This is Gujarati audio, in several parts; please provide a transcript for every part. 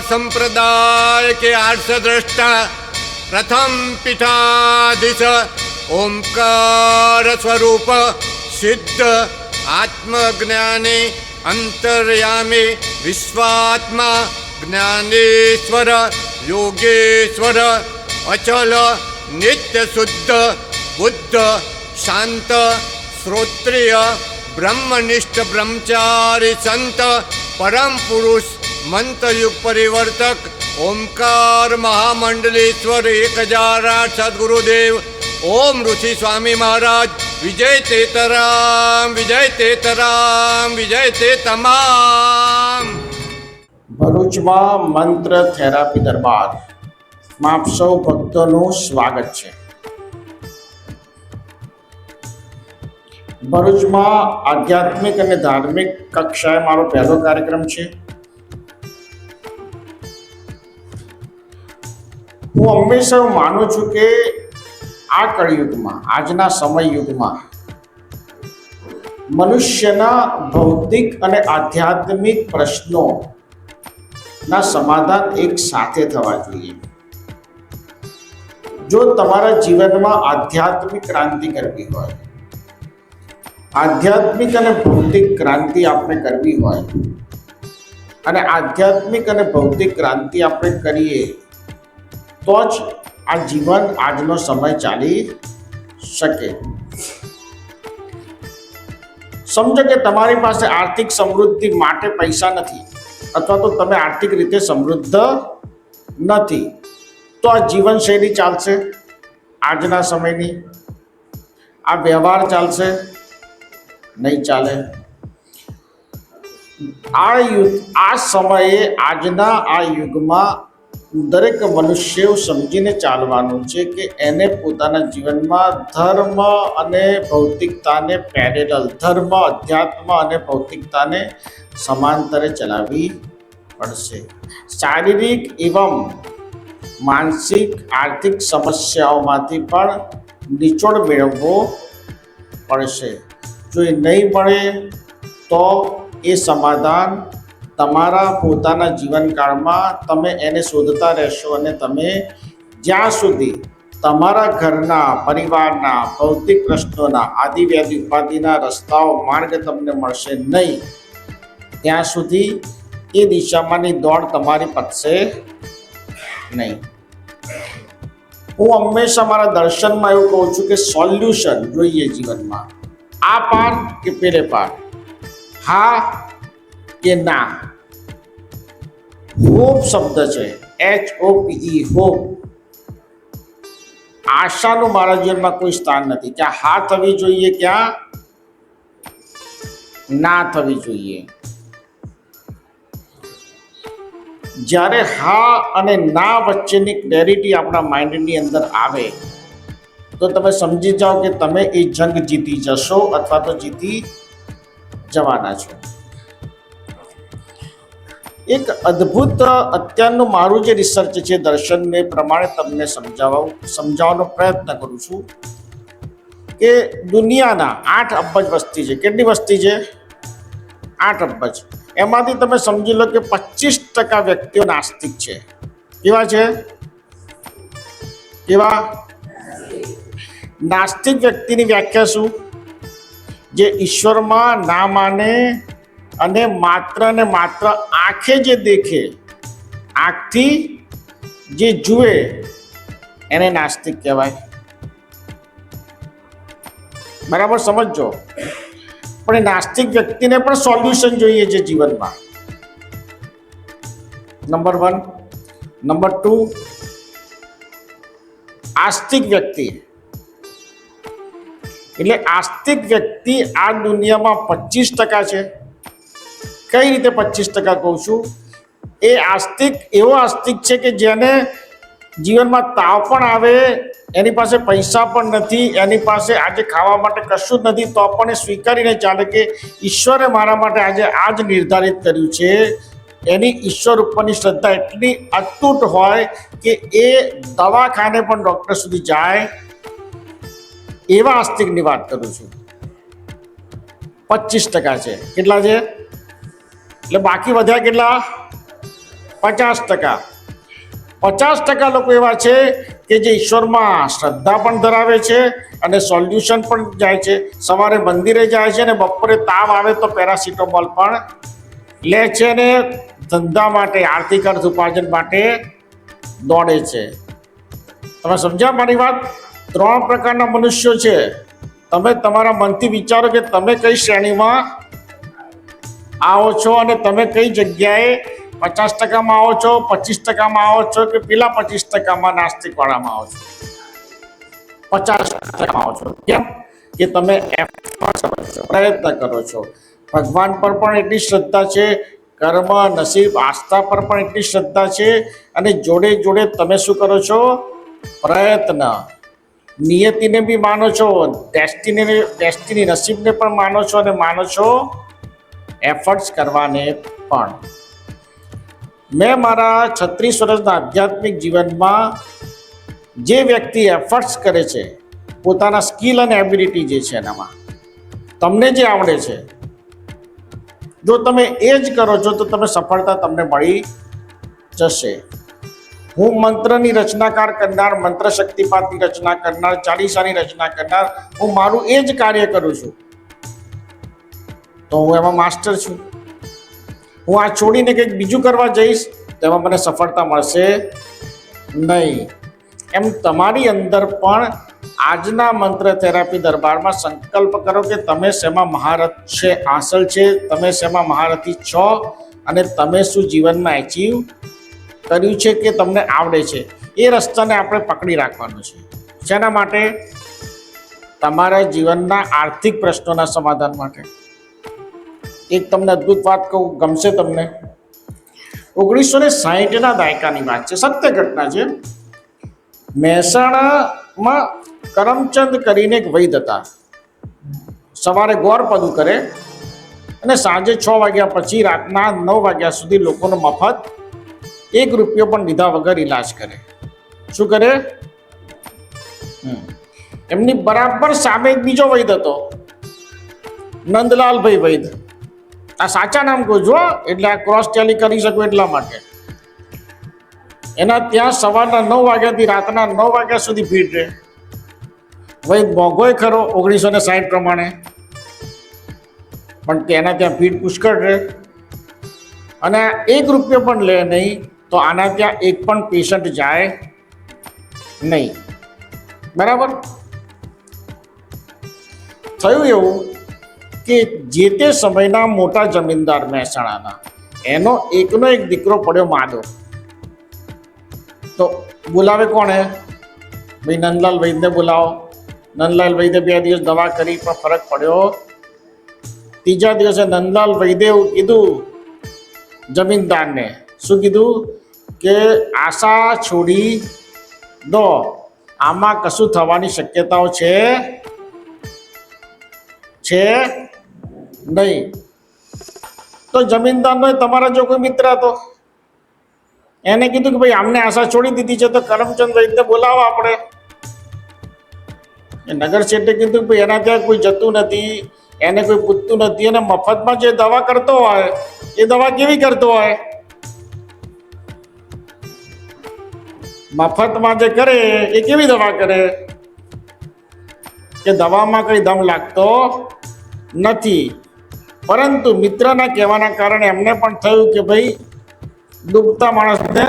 संप्रदाय के आर्ष दृष्टा प्रथम पीठाधीश ओंकार स्वरूप सिद्ध आत्मज्ञानी अंतर्यामी विश्वात्मा ज्ञानेश्वर योगेश्वर अचल नित्य शुद्ध बुद्ध शांत श्रोत्रिय ब्रह्मनिष्ठ ब्रह्मचारी संत परम पुरुष मंत्र युग परिवर्तक ओंकार महामंडलेश्वर 1008 सद्गुरुदेव ओम ऋषि स्वामी महाराज विजय तेतराम विजय तेतराम विजय तेतमाम। ભરૂચમાં મંત્ર થેરાપી દરબારમાં આપ સૌ ભક્તોનું સ્વાગત છે। ભરૂચમાં આધ્યાત્મિક અને ધાર્મિક કક્ષાએ મારો પહેલો કાર્યક્રમ છે। હું હંમેશા માનું છું કે આ કળયુગમાં આજના સમય યુગમાં મનુષ્યના ભૌતિક અને આધ્યાત્મિક પ્રશ્નોના સમાધાન એક સાથે થવા જોઈએ। જો તમારા જીવનમાં આધ્યાત્મિક ક્રાંતિ કરવી હોય, આધ્યાત્મિક અને ભૌતિક ક્રાંતિ આપણે કરવી હોય અને આધ્યાત્મિક અને ભૌતિક ક્રાંતિ આપણે કરીએ તો જ આ જીવન આજનો સમય ચાલી શકે। સમજો કે તમારી પાસે આર્થિક સમૃદ્ધિ માટે પૈસા નથી અથવા તો તમે આર્થિક રીતે સમૃદ્ધ નથી, તો આ જીવનશૈલી ચાલશે? આજના સમયની આ વ્યવહાર ચાલશે? નહીં ચાલે। આ સમયે આજના આ યુગમાં દરેક મનુષ્ય સમજીને ચાલવાનું છે કે એને પોતાના જીવનમાં ધર્મ અને ભૌતિકતાને પેરેલલ, ધર્મ અધ્યાત્મ અને ભૌતિકતાને સમાંતરે ચલાવવી પડશે। શારીરિક એવં માનસિક આર્થિક સમસ્યાઓમાંથી પણ નિચોડ મેળવવો પડશે। જો એ નહીં મળે તો એ સમાધાન તમારા પોતાના જીવનકાળમાં તમે એને શોધતા રહેશો અને તમે જ્યાં સુધી તમારા ઘરના પરિવારના ભૌતિક પ્રશ્નોના આદિવ્યાધિ ઉપાધિના રસ્તાઓ માર્ગ તમને મળશે નહીં, ત્યાં સુધી એ દિશામાંની દોડ તમારી પતશે નહીં। હું હંમેશા મારા દર્શનમાં એવું કહું છું કે સોલ્યુશન જોઈએ જીવનમાં, આ પાર કે પેલે પાર, હા કે ના। હોપ શબ્દ છે, HOPE, હોપ। આશાનું મારા જીવનમાં કોઈ સ્થાન નથી। ક્યાં હા થવી જોઈએ, ક્યાં ના થવી જોઈએ। જ્યારે હા અને ના વચ્ચેની ક્લેરિટી આપણા માઇન્ડની અંદર આવે તો તમે સમજી જાઓ કે તમે એ જંગ જીતી જશો અથવા તો જીતી જવાના છો। એક અદ્ભુત અત્યારનું મારું જે રિસર્ચ છે દર્શનને પ્રમાણે તમને સમજાવવાનો પ્રયત્ન કરું છું કે દુનિયાના 8 અબજ વસ્તી છે। કેટલી વસ્તી છે? 8 અબજ। એમાંથી તમે સમજી લો કે 25% વ્યક્તિઓ નાસ્તિક છે। કેવા છે? કેવા? નાસ્તિક વ્યક્તિની વ્યાખ્યા શું? જે ઈશ્વરમાં ના માને અને માત્ર ને માત્ર આંખે જે દેખે, આંખથી જે જુએ એને નાસ્તિક કહેવાય। બરાબર સમજો। પણ એ નાસ્તિક વ્યક્તિને પણ સોલ્યુશન જોઈએ છે જીવનમાં, નંબર 1। નંબર 2, આસ્તિક વ્યક્તિ। એટલે આસ્તિક વ્યક્તિ આ દુનિયામાં 25% છે। કઈ રીતે 25% કહું છું? એ આસ્તિક એવો આસ્તિક છે કે જેને જીવનમાં તાવ પણ આવે, એની પાસે પૈસા પણ નથી, એની પાસે આજે ખાવા માટે કશું જ નથી, તો પણ એ સ્વીકારીને ચાલે કે ઈશ્વરે મારા માટે આજે આ જ નિર્ધારિત કર્યું છે। એની ઈશ્વર ઉપરની શ્રદ્ધા એટલી અતૂટ હોય કે એ દવાખાને પણ ડૉક્ટર સુધી જાય। એવા આસ્તિકની વાત કરું છું। 25% છે। કેટલા છે? એટલે બાકી વધ્યા કેટલા? 50%. 50% લોકો એવા છે કે જે ઈશ્વરમાં શ્રદ્ધા પણ ધરાવે છે અને સોલ્યુશન પણ જાય છે. સવારે મંદિરે જાય છે અને બપોરે તાવ આવે તો પેરાસિટામોલ પણ લે છે અને ધંધા માટે, આર્થિક અર્થ ઉપાર્જન માટે દોડે છે. તમે સમજ્યા મારી વાત? 3 પ્રકારના મનુષ્યો છે. તમે તમારા મનથી વિચારો કે તમે કઈ શ્રેણીમાં આવો છો અને તમે કઈ જગ્યાએ 50%માં આવો છો, 25%માં આવો છો કે પેલા 25%માં નાસ્તિક વાળામાં આવો છો. 50%માં આવો છો. કેમ? કે તમે પ્રયત્ન કરો છો. ભગવાન પર પણ એટલી શ્રદ્ધા છે, કર્મ, નસીબ, આસ્થા પર પણ એટલી શ્રદ્ધા છે અને જોડે જોડે તમે શું કરો છો? પ્રયત્ન. નિયતિને બી માનો છો, ડેસ્ટિની નસીબને પણ માનો છો અને માનો છો એફર્ટ્સ કરવાને પણ. મેં મારા 36 વર્ષના આધ્યાત્મિક જીવનમાં જે વ્યક્તિ એફર્ટ્સ કરે છે પોતાના સ્કિલ અને એબિલિટી જે છે એનામાં, તમને જે આવડે છે, જો તમે એ જ કરો છો તો તમે સફળતા તમને મળી જશે. હું મંત્રની રચનાકાર કરનાર, મંત્ર શક્તિપાતની રચના કરનાર, ચાલીસાની રચના કરનાર, હું મારું એ જ કાર્ય કરું છું તો હું એમાં માસ્ટર છું. હું આ છોડીને કંઈક બીજું કરવા જઈશ તો એમાં મને સફળતા મળશે નહીં. એમ તમારી અંદર પણ આજના મંત્ર થેરાપી દરબારમાં સંકલ્પ કરો કે તમે શેમાં મહારથ છે, હાંસલ છે, તમે શેમાં મહારથી છો અને તમે શું જીવનમાં એચીવ કર્યું છે કે તમને આવડે છે. એ રસ્તાને આપણે પકડી રાખવાનો છે. શેના માટે? તમારા જીવનના આર્થિક પ્રશ્નોના સમાધાન માટે. એક તમને અદ્ભુત વાત કહું, ગમશે તમને. 1960ના દાયકાની વાત છે, સત્ય ઘટના છે. મહેસાણામાં કરમચંદ કરીને એક વૈદ્ય હતા. સવારે ગોરપદું કરે અને સાંજે 6 વાગ્યા પછી રાતના 9 વાગ્યા સુધી લોકોનો મફત ₹1 પણ લીધા વગર ઈલાજ કરે. શું કરે? એમની બરાબર સામે એક બીજો વૈદ્ય હતો, નંદલાલભાઈ વૈદ્ય. આ સાચા નામ કહું છું એટલે આ ક્રોસ ટેલી કરી શકું એટલા માટે. એના ત્યાં સવારના 9 વાગ્યાથી રાતના 9 વાગ્યા સુધી ભીડ રહે. વૈદ્ય મોંઘોય ખરો 1960 પ્રમાણે, પણ તેના ત્યાં ભીડ પુષ્કળ રહે અને ₹1 પણ લે નહીં તો આના ત્યાં એક પણ પેશન્ટ જાય નહીં. બરાબર? થયું એવું કે જે તે સમયના મોટા જમીનદાર મહેસાણાના, એનો એકનો એક દીકરો પડ્યો માદો. તો બોલાવે કોણે? ભાઈ નંદલાલ વૈદ્યને બોલાવો. નંદલાલ વૈદ્ય 2 દિવસ દવા કરી પણ ફરક પડ્યો. ત્રીજા દિવસે નંદલાલ વૈદ્ય એવું કીધું જમીનદારને. શું કીધું? કે આશા છોડી દો, આમાં કશું થવાની શક્યતાઓ છે નહીં. તો જમીનદારનો તમારા જો કોઈ મિત્ર હતો, એને કીધું કે ભાઈ આમને આશા છોડી દીધી છે તો કરમચંદ વૈદ્યને બોલાવો આપણે. નગર શેઠે કીધું કે ભાઈ એના ત્યાં કોઈ જતું નથી, એને કોઈ પૂછતું નથી અને મફતમાં જે દવા કરતો હોય એ દવા કેવી કરતો હોય? મફતમાં જે કરે એ કેવી દવા કરે? કે દવામાં કઈ દમ લાગતો નથી. પરંતુ મિત્રના કહેવાના કારણે એમને પણ થયું કે ભાઈ ડૂબતા માણસને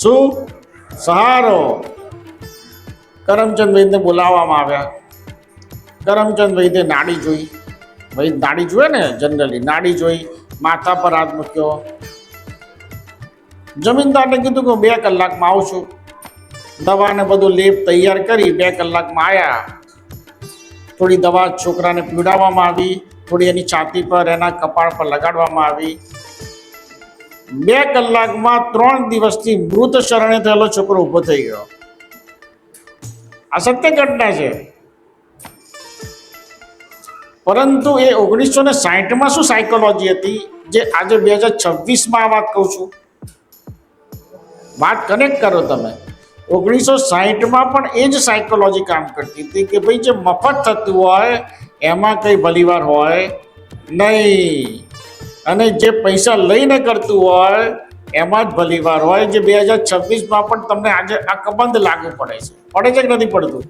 શું સહારો. કરમચંદ વૈદ્યને બોલાવવામાં આવ્યા. કરમચંદ વૈદ્ય નાડી જોઈ. ભાઈ નાડી જોવે ને, જનરલી નાડી જોઈ, માથા પર હાથ મૂક્યો. જમીનદારને કીધું કે 2 કલાકમાં આવું છું. દવાને બધું લેપ તૈયાર કરી 2 કલાકમાં આવ્યા. થોડી દવા છોકરાને પીવડાવવામાં આવી, થોડી એની છાતી પર, એના કપાળ પર લગાડવામાં આવી. 2 કલાકમાં 3 દિવસથી મૃત શરણે થયેલો છોકરો ઊભો થઈ ગયો. આ સત્ય ઘટના છે. પરંતુ એ 1960માં શું સાયકોલોજી હતી જે આજે 2026માં આ વાત કહું છું? વાત કનેક્ટ કરો તમે. 1960માં પણ એ જ સાયકોલોજી કામ કરતી હતી કે ભાઈ જે મફત થતું હોય એમાં કંઈ ભલીવાર હોય નહીં. અને જે પૈસા લઈને કરતું હોય એમાં જ ભલીવાર હોય, જે 2026માં પણ તમને આજે આ કબંધ લાગુ પડે છે કે નથી પડતું?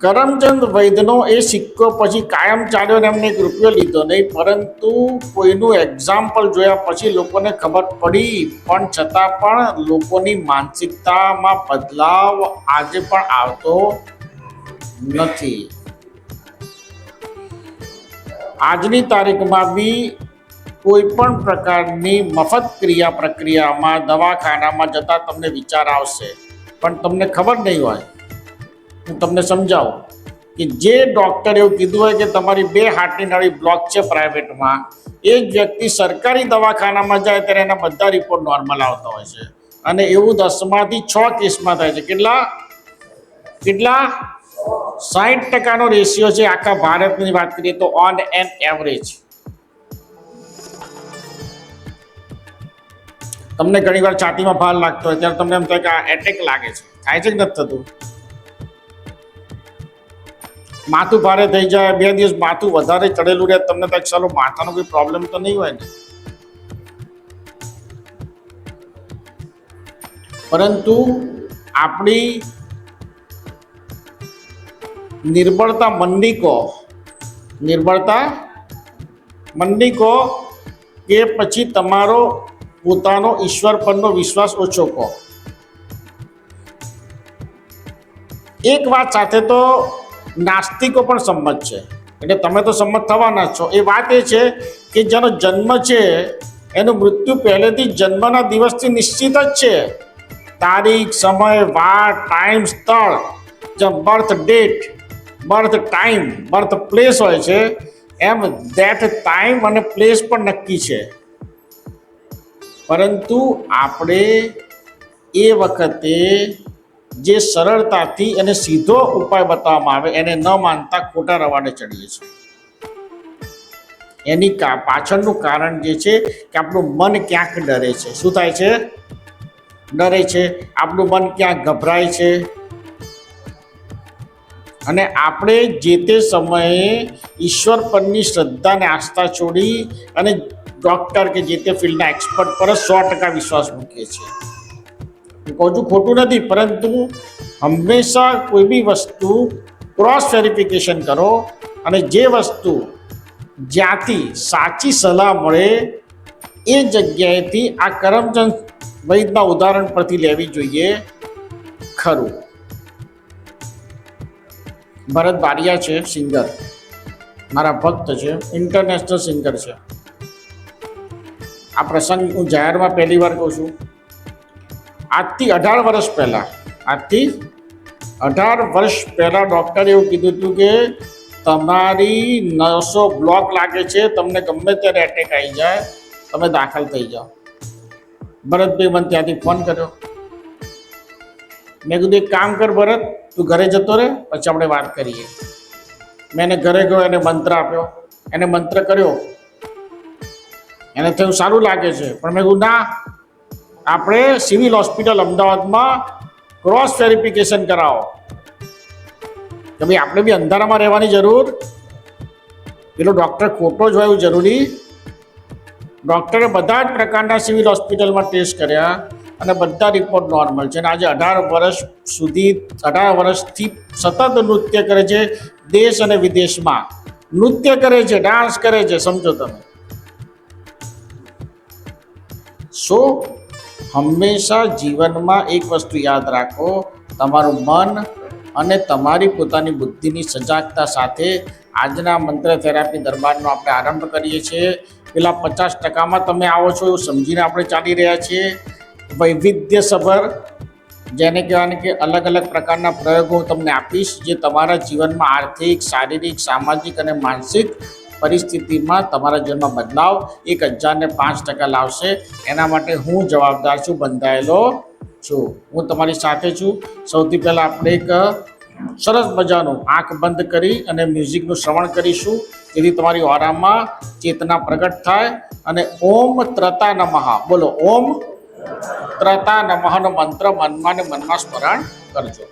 કરમચંદ વૈદ્યનો એ સિક્કો પછી કાયમ ચાલ્યો ને એમને 1 રૂપિયો લીધો નહીં, પરંતુ કોઈનું એક્ઝામ્પલ જોયા પછી લોકોને ખબર પડી, પણ છતાં પણ લોકોની માનસિકતામાં બદલાવ આજે પણ આવતો નથી. આજની તારીખમાં બી કોઈ પણ પ્રકારની મફત ક્રિયા પ્રક્રિયામાં દવાખાનામાં જતા તમને વિચાર આવશે, પણ તમને ખબર નહીં હોય. હું તમને સમજાવું કે જે ડૉક્ટર એવું કીધું હોય કે તમારી 2 હાર્ટની નળી બ્લોક છે પ્રાઇવેટમાં, એ જ વ્યક્તિ સરકારી દવાખાનામાં જાય ત્યારે એના બધા રિપોર્ટ નોર્મલ આવતા હોય છે, અને એવું 10માંથી 6 કેસમાં થાય છે. કેટલા 60%નો રેશિયો છે આખા ભારતની વાત કરીએ તો, ઓન એન એવરેજ. તમને ઘણીવાર છાતીમાં ભાર લાગતો હોય ત્યારે તમને એમ થાય કે આ એટેક લાગે છે. થાય છે કે નથી થતું? માથું ભારે થઈ જાય, 2 દિવસ માથું વધારે ચડેલું રહે, તમને તો ચાલો માથાનો કોઈ પ્રોબ્લેમ તો નહીં હોય ને, પરંતુ આપણી નિર્બળતા મંડી કહો કે પછી તમારો પોતાનો ઈશ્વર પરનો વિશ્વાસ ઓછો કહો. એક વાત સાથે તો નાસ્તિકો પણ સંમત છે, એટલે તમે તો સંમત થવાના છો. એ વાત એ છે કે જેનો જન્મ છે એનું મૃત્યુ પહેલેથી જન્મના દિવસથી નિશ્ચિત જ છે. તારીખ, સમય, વાર, ટાઈમ, સ્થળ, જેમ birth date, birth time, birth place હોય છે, એમ ધેટ ટાઈમ અને પ્લેસ પણ નક્કી છે. પરંતુ આપણે એ વખતે જે સરળતાથી અને સીધો ઉપાય બતાવવામાં આવે એને ન માનતા ખોટા રવાડે ચડીએ છીએ. એની પાછળનું કારણ જે છે કે આપણું મન ક્યાંક ડરે છે. શું થાય છે? ડરે છે. આપણું મન ક્યાંક ગભરાય છે, અને આપણે જે તે સમયે ઈશ્વર પરની શ્રદ્ધા અને આસ્થા છોડી અને ડૉક્ટર કે જે તે ફિલ્ડના એક્સપર્ટ પર 100% વિશ્વાસ મૂકીએ છીએ. હું કહું છું ખોટું નથી, પરંતુ હંમેશા કોઈ બી વસ્તુ ક્રોસ વેરિફિકેશન કરો, અને જે વસ્તુ જ્યાંથી સાચી સલાહ મળે એ જગ્યાએથી આ કરમચંદ વૈદ્યના ઉદાહરણ પરથી લેવી જોઈએ. ખરું, ભરત બારિયા છે સિંગર, મારા ભક્ત છે, ઇન્ટરનેશનલ સિંગર છે. આ પ્રસંગ હું જાહેરમાં પહેલી વાર કહું છું. આજથી 18 વર્ષ પહેલાં ડૉક્ટરે એવું કીધું હતું કે તમારી નસો બ્લોક લાગે છે, તમને ગમે ત્યારે એટેક આવી જાય, તમે દાખલ થઈ જાઓ. ભરતભાઈ મને ત્યાંથી ફોન કર્યો. મેં કીધું એક કામ કર ભરત, તું ઘરે જતો રહે, પછી આપણે વાત કરીએ. મેં એને ઘરે ગયો, એને મંત્ર આપ્યો, એને મંત્ર કર્યો, એને થયું સારું લાગે છે, પણ મેં કીધું ના, આપણે સિવિલ હોસ્પિટલ અમદાવાદમાં ક્રોસ વેરિફિકેશન કરાવો કે ભાઈ આપણે બી અંધારામાં રહેવાની જરૂર, પેલો ડૉક્ટર ખોટો જ હોય એવું જરૂરી. ડૉક્ટરે બધા જ પ્રકારના સિવિલ હોસ્પિટલમાં ટેસ્ટ કર્યા અને બધા રિપોર્ટ નોર્મલ છે. અને આજે 18 વર્ષથી સતત નૃત્ય કરે છે, દેશ અને વિદેશમાં નૃત્ય કરે છે, ડાન્સ કરે છે. સમજો તમે. હંમેશા જીવનમાં એક વસ્તુ યાદ રાખો, તમારું મન અને તમારી પોતાની બુદ્ધિની સજાગતા સાથે આજના મંત્ર થેરાપી દરબારનો આપણે આરંભ કરીએ છીએ. પેલા 50%માં તમે આવો છો એવું સમજીને આપણે ચાલી રહ્યા છીએ. વૈવિધ્યસભર, જેને કહેવાય કે અલગ અલગ પ્રકારના પ્રયોગો હું તમને આપીશ, જે તમારા જીવનમાં આર્થિક, શારીરિક, સામાજિક અને માનસિક પરિસ્થિતિમાં તમારા જીવનમાં બદલાવ 1005% લાવશે. એના માટે હું જવાબદાર છું, બંધાયેલો છું, હું તમારી સાથે છું. સૌથી પહેલાં આપણે એક સરસ મજાનું આંખ બંધ કરી અને મ્યુઝિકનું શ્રવણ કરીશું, જેથી તમારી ઓરામાં ચેતના પ્રગટ થાય. અને ઓમ ત્રતા નમઃ બોલો. ઓમ ત્રતા નમઃનો મંત્ર મનમાં ને મનમાં સ્મરણ કરજો.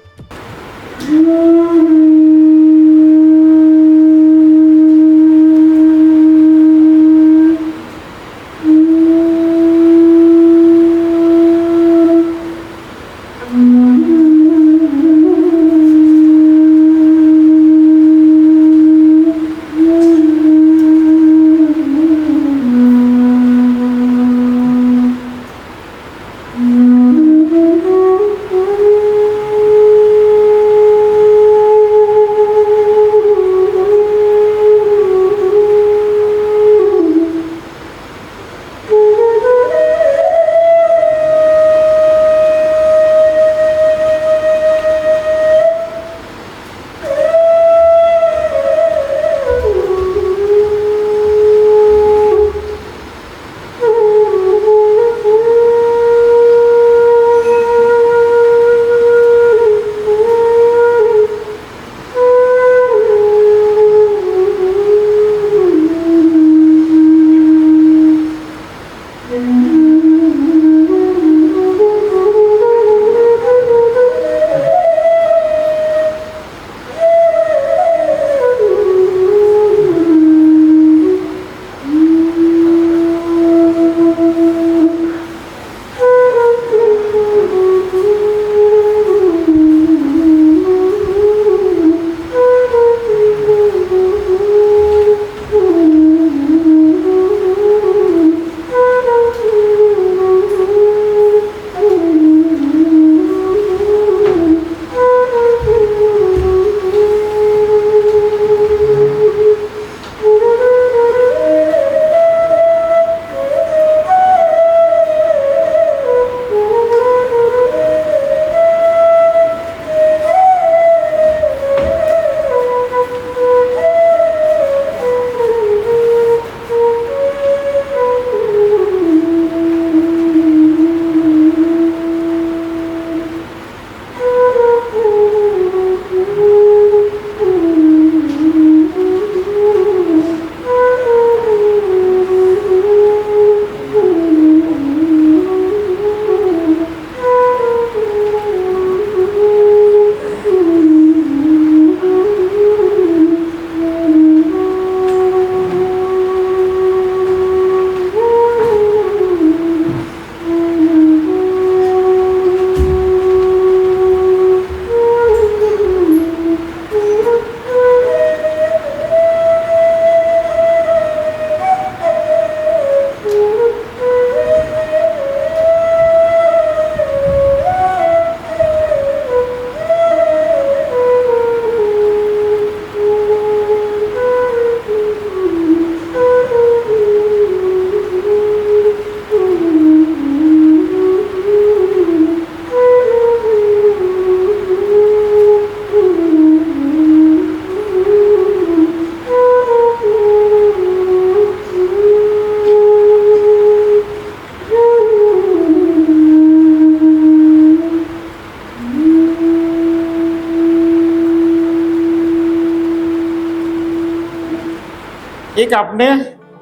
એક આપને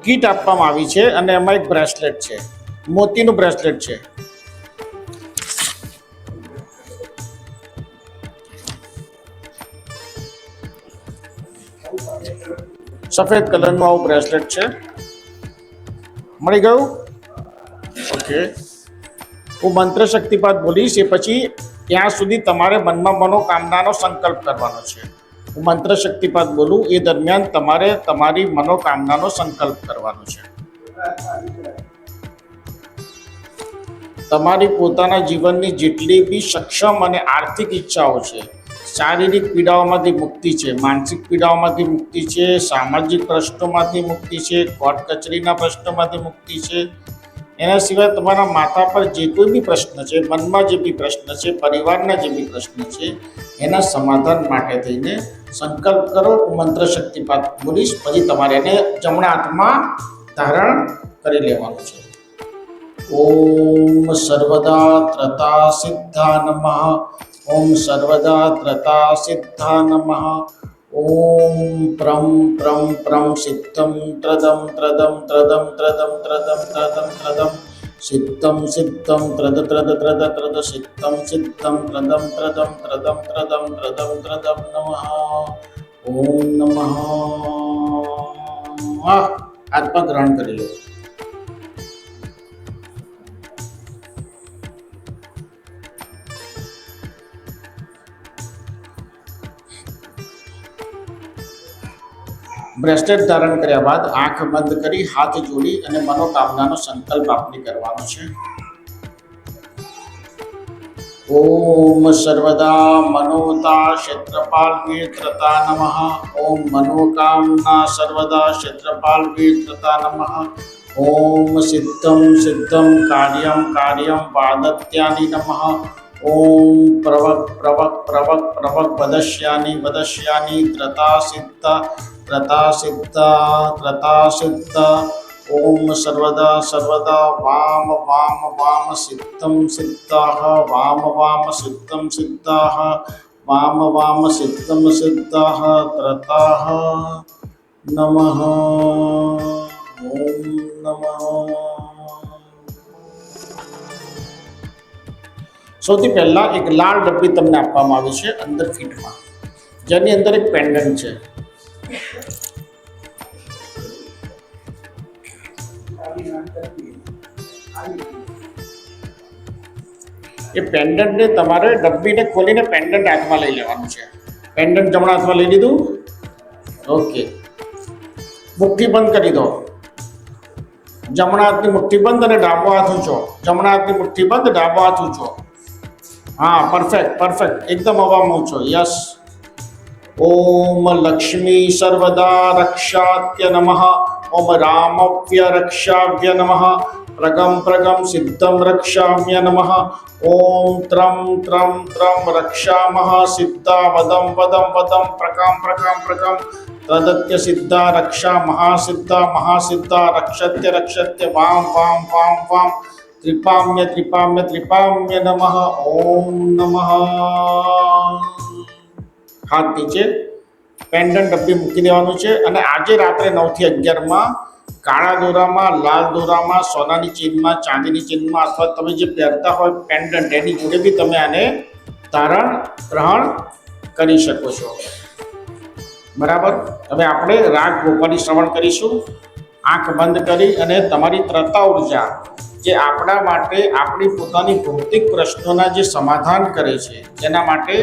કીટ આપવામાં આવી છે અને એમાં એક બ્રેસલેટ છે, મોતીનું બ્રેસલેટ છે. સફેદ કલરનું આવું બ્રેસલેટ છે. મળી ગયું? ઓકે. હું મંત્ર શક્તિપાત બોલીશ એ પછી ત્યાં સુધી તમારે મનમાં મનોકામનાનો સંકલ્પ કરવાનો છે. હું મંત્ર શક્તિપાત બોલું એ દરમિયાન તમારે તમારી મનોકામનાનો સંકલ્પ કરવાનો છે. તમારી પોતાના જીવનની જેટલી બી સક્ષમ અને આર્થિક ઈચ્છાઓ છે, શારીરિક પીડાઓમાંથી મુક્તિ છે, માનસિક પીડાઓમાંથી મુક્તિ છે, સામાજિક પ્રશ્નોમાંથી મુક્તિ છે, કોર્ટ કચેરીના પ્રશ્નોમાંથી મુક્તિ છે, એના સિવાય તમારા માથા પર જે કોઈ બી પ્રશ્ન છે, મનમાં જે બી પ્રશ્ન છે, પરિવારના જે બી પ્રશ્ન છે, એના સમાધાન માટે થઈને સંકલ્પ કરો. મંત્ર શક્તિપાત બોલીશ પછી તમારે એને જમણા હાથમાં ધારણ કરી લેવાનું છે. ઓમ સર્વદા ત્રતા સિદ્ધા નમઃ. ઓમ સર્વદા ત્રતા સિદ્ધા નમઃ. ઓમ પ્રમ પ્રમ પ્રમ સિદ્ધમ ત્રદમ ત્રદમ ત્રદમ ત્રદમ ત્રદમ ત્રદમ ત્રદમ સિદ્ધમ સિદ્ધમ ત્રદ ત્રદ ત્રદ ત્રદ સિદ્ધમ સિદ્ધમ ત્રદમ ત્રદમ ત્રદમ ત્રદમ ત્રદમ ત્રદમ નમઃ ઓમ નમઃ. હાથમાં ગ્રહણ કરી લો. બ્રેસલેટ ધારણ કર્યા બાદ આંખ બંધ કરી હાથ જોડી અને મનોકામનાનો સંકલ્પ આપણે કરવાનો છે. ઓમ સર્વદા મનોતા ક્ષેત્રપાલ વિત્રતા નમઃ. ઓમ મનોકામના સર્વદા ક્ષેત્રપાલ વિત્રતા નમઃ. ઓમ સિદ્ધમ સિદ્ધમ કાર્યમ કાર્યમ વાદત્યાની નમઃ. ઓમ પ્રવક પ્રવક પ્રવક પ્રવક વદશ્યાની વદશ્યાની ત્રતા સિદ્ધા ત્રતા સિદ્ધા ત્રતા સિદ્ધા. ઓમ સર્વદા સર્વદા વામ વામ વામ સિદ્ધમ સિદ્ધાઃ વામ વામ સિદ્ધમ સિદ્ધાઃ વામ વામ સિદ્ધમ સિદ્ધાઃ ત્રતાઃ નમઃ. ઓમ નમઃ. સૌથી પહેલા એક લાલ ડબ્બી તમને આપવામાં આવી છે અંદર ફીટમાં, જેની અંદર એક પેન્ડન્ટ છે. એ પેન્ડન્ટને તમારે ડબ્બીને ખોલીને પેન્ડન્ટ હાથમાં લઈ લેવાનું છે. પેન્ડન્ટ જમણા હાથમાં લઈ લીધું. ઓકે, મુઠ્ઠી બંધ કરી દો. જમણા હાથની મુઠ્ઠી બંધ અને ડાબો હાથ ઊંચો. જમણા હાથની મુઠ્ઠી બંધ, ડાબો હાથ ઊંચો. હા, પરફેક્ટ પરફેક્ટ, એકદમ હવામાં ઊંચો. યસ. ઓમ લક્ષ્મી સર્વદા રક્ષાત્ય નમઃ. ઓમ રામવ્ય રક્ષાવ્ય નમઃ. પ્રગમ પ્રગમ સિદ્ધમ રક્ષામ્ય નમઃ. ઓમ ત્રમ ત્રમ ત્રમ રક્ષામઃ સિદ્ધા વદમ વદમ વદમ પ્રકામ પ્રકામ પ્રકામ તદત્ય સિદ્ધા રક્ષા મહાસિદ્ધા મહાસિદ્ધા રક્ષત્ય રક્ષત્ય વામ વામ વામ વામ ત્રિપામ્ય ત્રિપામ્ય ત્રિપામ્ય નમઃ. ઓમ નમઃ. હાથ નીચે. પેન્ડન્ટ ડબ્બી મૂકી દેવાનું છે. અને આજે રાત્રે 9 થી 11 કાળા દોરામાં, લાલ દોરામાં, સોનાની ચેનમાં, ચાંદીની ચેનમાં અથવા તમે જે પહેરતા હોય પેન્ડન્ટ એની જોડે બી તમે આને ધારણ ગ્રહણ કરી શકો છો. બરાબર. હવે આપણે રાગ ગોપાલી શ્રવણ કરીશું. આંખ બંધ કરી અને તમારી ત્રતા ઉર્જા જે આપણા માટે આપણી પોતાની ભૌતિક પ્રશ્નોના જે સમાધાન કરે છે, જેના માટે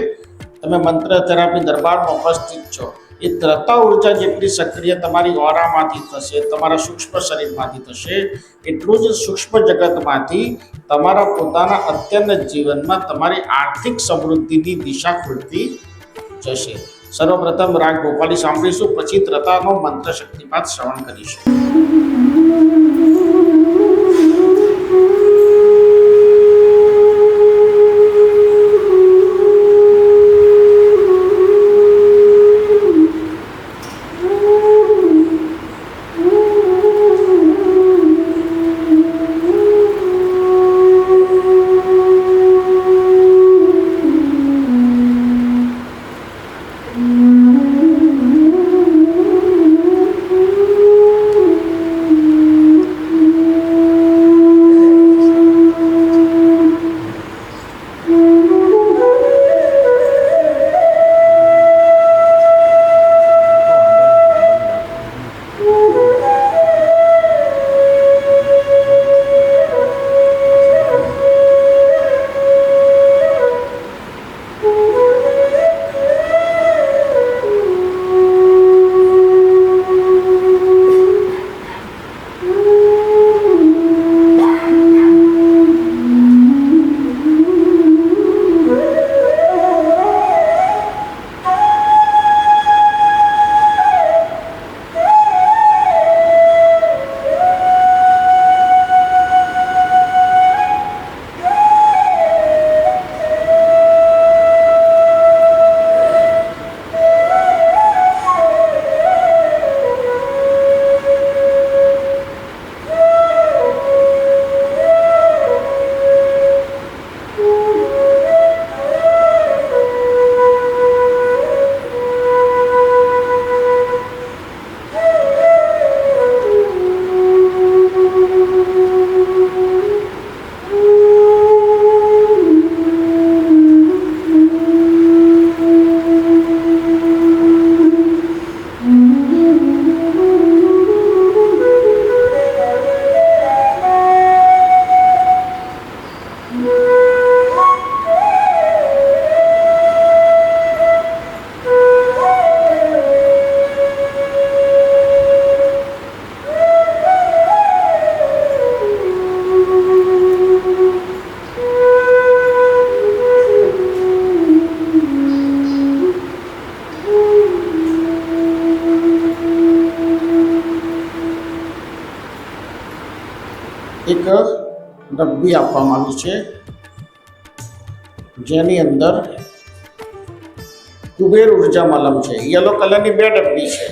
તમે મંત્ર થેરાપી દરબારમાં ઉપસ્થિત છો, એ ત્રતા ઉર્જા જેટલી સક્રિય તમારી ઓરામાંથી થશે, તમારા સૂક્ષ્મ શરીરમાંથી થશે, એટલું જ સૂક્ષ્મ જગતમાંથી તમારા પોતાના અત્યંત જીવનમાં તમારી આર્થિક સમૃદ્ધિની દિશા ખુલતી જશે. સર્વપ્રથમ રાગ ગોપાલી સાંભળીશું, પછી ત્રતાનો મંત્ર શક્તિપાત શ્રવણ કરીશું. એક ડબ્બી આપવામાં આવી છે, જેની અંદર કુબેર ઉર્જા મલમ છે. યલો કલરની 2 ડબ્બી છે,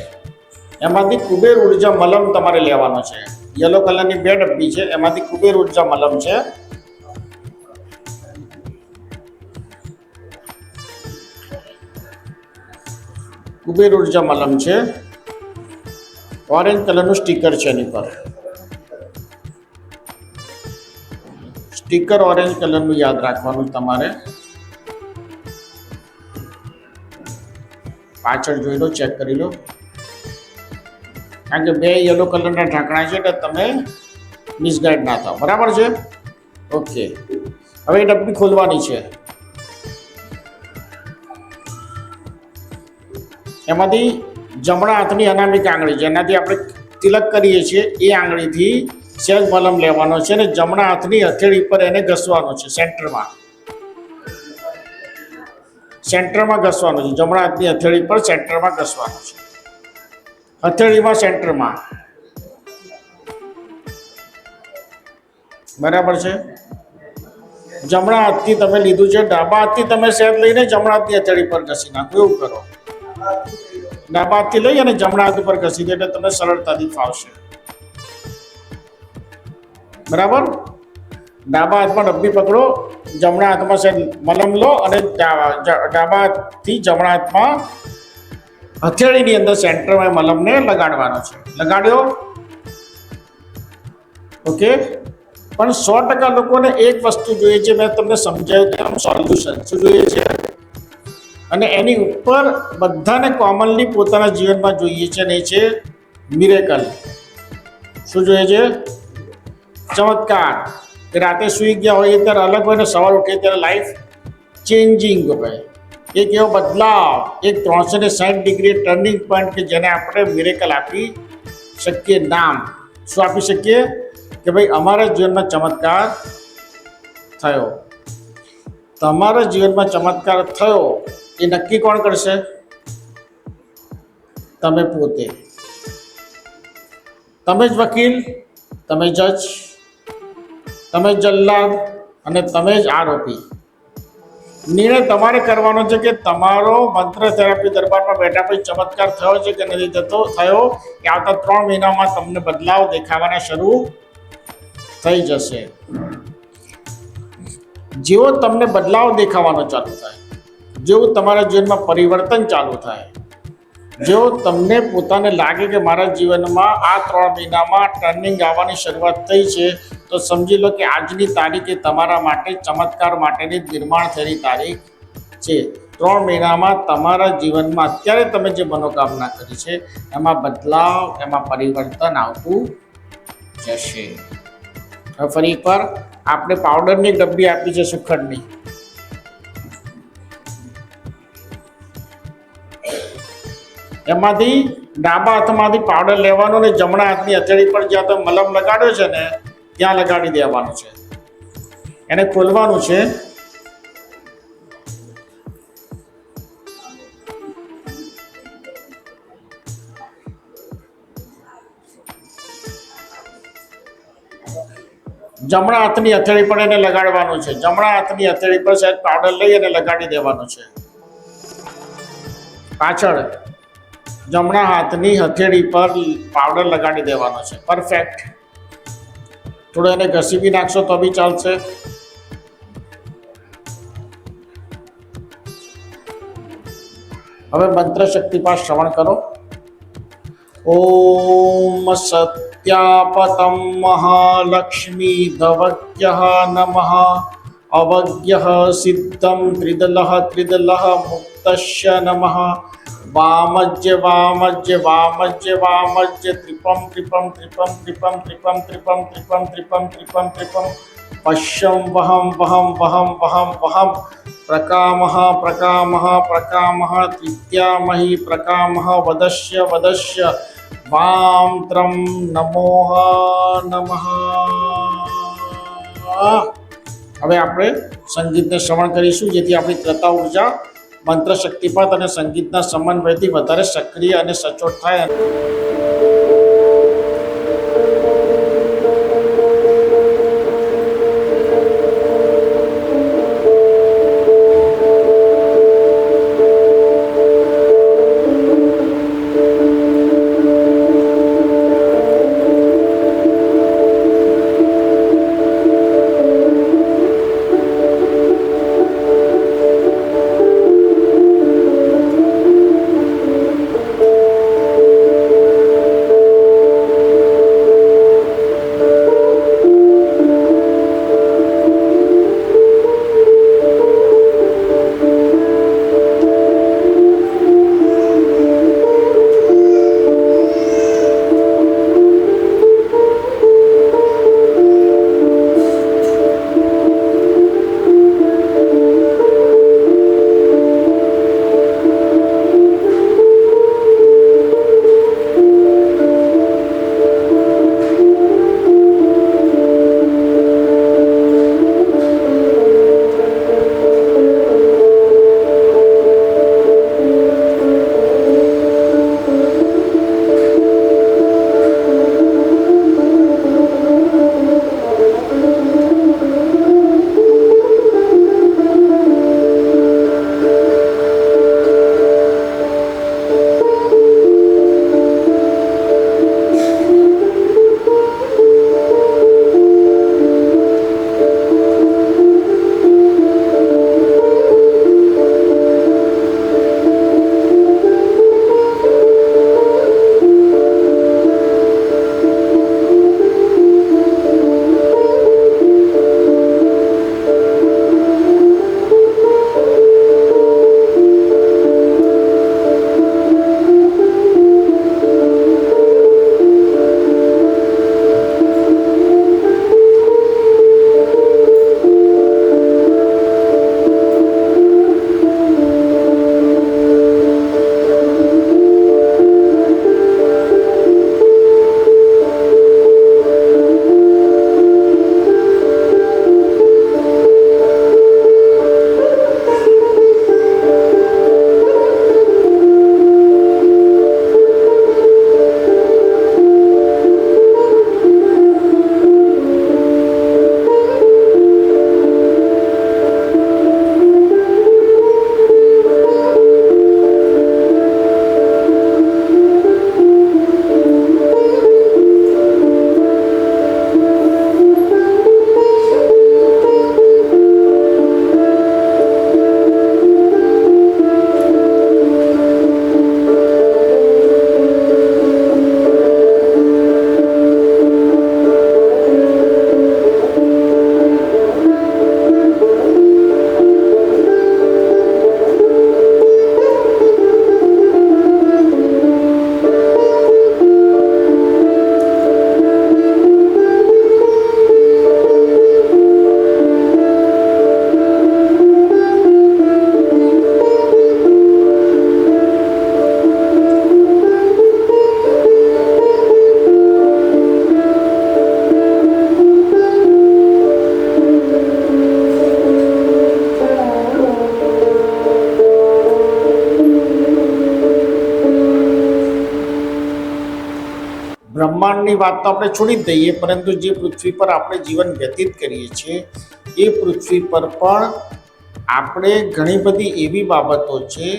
એમાંથી કુબેર ઉર્જા મલમ તમારે લેવાનો છે. યલો કલરની 2 ડબ્બી છે, એમાંથી કુબેર ઉર્જા મલમ છે. કુબેર ઉર્જા મલમ છે. ઓરેન્જ કલરનું સ્ટીકર છે એની પર. સ્ટીકર ઓરેન્જ કલરનું યાદ રાખવાનું તમારે. પાછળ જોઈ લો, ચેક કરી લો, કારણ કે 2 યલો કલરના ઢાંકણા છે એટલે તમે મિસગાઈડ ના થાવ. બરાબર છે? ઓકે. હવે એ ડબ્બી ખોલવાની છે. એમાંથી જમણા હાથની અનામિક આંગળી, જેનાથી આપણે તિલક કરીએ છીએ, એ આંગળીથી સહેજ મલમ લેવાનો છે અને જમણા હાથની હથેળી પર એને ઘસવાનો છે. સેન્ટરમાં ઘસવાનું છે. જમણા હાથની હથેળી પર સેન્ટરમાં ઘસવાનું છે. હથેળીમાં સેન્ટરમાં. બરાબર છે? જમણા હાથથી તમે લીધું છે, ડાબા હાથથી તમે સહેજ લઈને જમણા હાથની હથેળી પર ઘસી નાખો. એવું કરો. ડાબા હાથથી લઈ અને જમણા હાથ ઉપર ઘસી દો એટલે તમને સરળતાથી ફાવશે. બરાબર? ડાબા હાથમાં ડબ્બી પકડો, જમણા હાથમાં સહેજ મલમ લો અને ડાબા હાથથી જમણા હાથમાં હથેળીની અંદર સેન્ટરમાં મલમને લગાડવાનો છે. લગાડ્યો? ઓકે. પણ 100% લોકોને એક વસ્તુ જોઈએ છે, મેં તમને સમજાવ્યું કે આમ સોલ્યુશન શું જોઈએ છે, અને એની ઉપર બધાને કોમનલી પોતાના જીવનમાં જોઈએ છે, અને એ છે મિરેકલ. શું જોઈએ છે? ચમત્કાર. કે રાતે સૂઈ ગયા હોય ત્યારે અલગ હોય ને સવાર ઉઠે ત્યારે લાઈફ ચેન્જિંગ હોય. એક એવો બદલાવ, એક 360 ડિગ્રી ટર્નિંગ પોઈન્ટ કે જેને આપણે મિરેકલ આપી શકીએ. નામ શું આપી શકીએ? કે ભાઈ અમારા જીવનમાં ચમત્કાર થયો. તમારા જીવનમાં ચમત્કાર થયો એ નક્કી કોણ કરશે? તમે પોતે. તમે જ વકીલ, તમે જજ, તમે જલ્લાદ અને તમે જ આરોપી. નિર્ણય તમારે કરવાનો છે કે તમારો મંત્ર થેરાપી દરબારમાં બેઠા પછી ચમત્કાર થયો છે કે નથી થયો. કે આવતા 3 મહિનામાં તમને બદલાવ દેખાવાના શરૂ થઈ જશે. જેવો તમને બદલાવ દેખાવાનો ચાલુ થાય, જેવું તમારા જીવનમાં પરિવર્તન ચાલુ થાય, જેવો તમને પોતાને લાગે કે મારા જીવનમાં આ 3 મહિનામાં ટર્નિંગ આવવાની શરૂઆત થઈ છે, તો સમજી લો કે આજની તારીખ એ તમારા માટે ચમત્કાર માટેની નિર્માણ થયેલી તારીખ છે. 3 મહિનામાં તમારા જીવનમાં અત્યારે તમે જે મનોકામના કરી છે એમાં બદલાવ, એમાં પરિવર્તન આવતું જશે. હવે ફરી એકવાર આપણે પાવડરની ડબ્બી આપી છે સુખડની. એમાંથી ડાબા હાથમાંથી પાવડર લેવાનો અને જમણા હાથની હથેળી પર જ્યાં તમે મલમ લગાડ્યો છે ને ત્યાં લગાડી દેવાનું છે. એને ખોલવાનું છે. જમણા હાથની હથેળી પર એને લગાડવાનું છે. જમણા હાથની હથેળી પર સહેજ પાવડર લઈ અને લગાડી દેવાનું છે. પાછળ જમણા હાથની હથેળી પર પાવડર લગાડી દેવાનો છે. પરફેક્ટ. થોડો એને ઘસી બી નાખશો તો બી ચાલશે. હવે મંત્ર શક્તિપાઠ શ્રવણ કરો. ઓમ સત્યાપતમ મહાલક્ષ્મી ધવજ્યઃ નમઃ અવજ્યઃ સિદ્ધમ ત્રિદલઃ ત્રિદલઃ મુક્તસ્ય નમઃ વામજ્ય વામજ્ય વામજ્ય વામજ્ય ત્રિપમ ત્રિપમ ત્રિપમ ત્રિપમ ત્રિપમ ત્રિપમ ત્રિપમ ત્રિપમ ત્રિપમ ત્રિપમ પશ્યમ વહમ વહમ વહમ વહમ વહમ પ્રકામઃ પ્રકામઃ પ્રકામઃ તૃતીયામહી પ્રકામઃ વદસ્ય વદસ્ય વામ ત્રમ નમોઃ નમઃ. હવે આપણે સંગીતને શ્રવણ કરીશું, જેથી આપણી ત્રતા ઉર્જા મંત્ર શક્તિપાત અને સંગીતના સમન્વયથી વધારે સક્રિય અને સચોટ થાય. બ્રહ્માંડની વાત તો આપણે છોડી જ દઈએ, પરંતુ જે પૃથ્વી પર આપણે જીવન વ્યતીત કરીએ છીએ એ પૃથ્વી પર પણ આપણે ઘણી બધી એવી બાબતો છે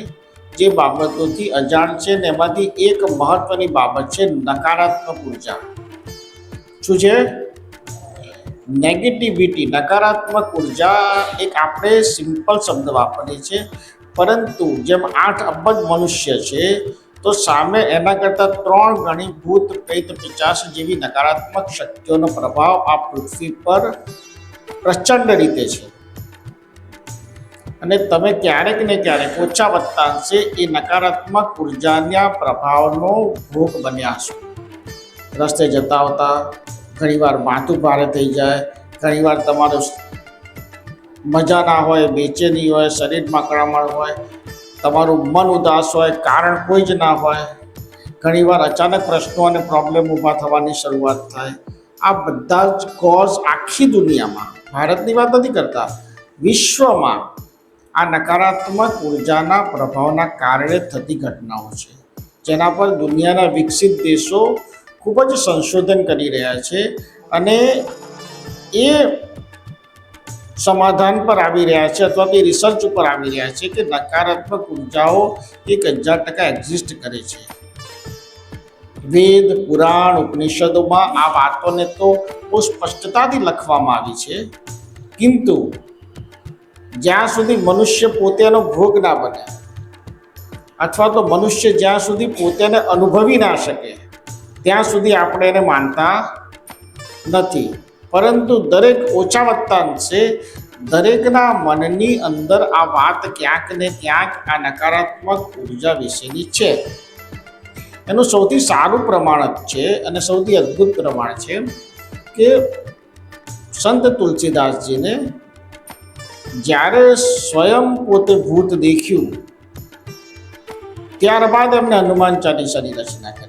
જે બાબતોથી અજાણ છે, ને એમાંથી એક મહત્વની બાબત છે નકારાત્મક ઉર્જા. શું છે? નેગેટિવિટી, નકારાત્મક ઉર્જા. એક આપણે સિમ્પલ શબ્દ વાપરીએ છીએ, પરંતુ જેમ 8 અબજ મનુષ્ય છે તો સામે એના કરતાં 3 ગણી ભૂત પ્રેત પિશાચ જેવી નકારાત્મક શક્તિઓનો પ્રભાવ આ પૃથ્વી પર પ્રચંડ રીતે છે. અને તમે ક્યારેક ને ક્યારેક ઓછા વત્તા અંશે એ નકારાત્મક ઉર્જાના પ્રભાવનો ભોગ બન્યા છો. રસ્તે જતા આવતા ઘણીવાર માથું ભારે થઈ જાય, ઘણીવાર તમારું મજા ના હોય, બેચેની હોય, શરીરમાં કળામણ હોય, તમારું મન ઉદાસ હોય, કારણ કોઈ જ ના હોય, ઘણીવાર અચાનક પ્રશ્નો અને પ્રોબ્લેમ ઊભા થવાની શરૂઆત થાય. આ બધા જ કોઝ આખી દુનિયામાં, ભારતની વાત નથી કરતા, વિશ્વમાં આ નકારાત્મક ઉર્જાના પ્રભાવના કારણે થતી ઘટનાઓ છે, જેના પર દુનિયાના વિકસિત દેશો ખૂબ જ સંશોધન કરી રહ્યા છે અને એ સમાધાન પર આવી રહ્યા છે અથવા તો રિસર્ચ ઉપર આવી રહ્યા છે કે નકારાત્મક ઉર્જાઓ 1000% એક્ઝિસ્ટ કરે છે. વેદ, પુરાણ, ઉપનિષદોમાં આ વાતોને તો બહુ સ્પષ્ટતાથી લખવામાં આવી છે, કિંતુ જ્યાં સુધી મનુષ્ય પોતે એનો ભોગ ના બને અથવા તો મનુષ્ય જ્યાં સુધી પોતાને અનુભવી ના શકે ત્યાં સુધી આપણે એને માનતા નથી. પરંતુ દરેક ઓછા વત્તા અંશે દરેકના મનની અંદર આ વાત ક્યાંક ને ક્યાંક આ નકારાત્મક ઉર્જા વિશેની છે. એનું સૌથી સારું પ્રમાણ છે અને સૌથી અદ્ભુત પ્રમાણ છે કે સંત તુલસીદાસજીને જ્યારે સ્વયં પોતે ભૂત દેખ્યું ત્યારબાદ એમને હનુમાન ચાલીસાની રચના કરી.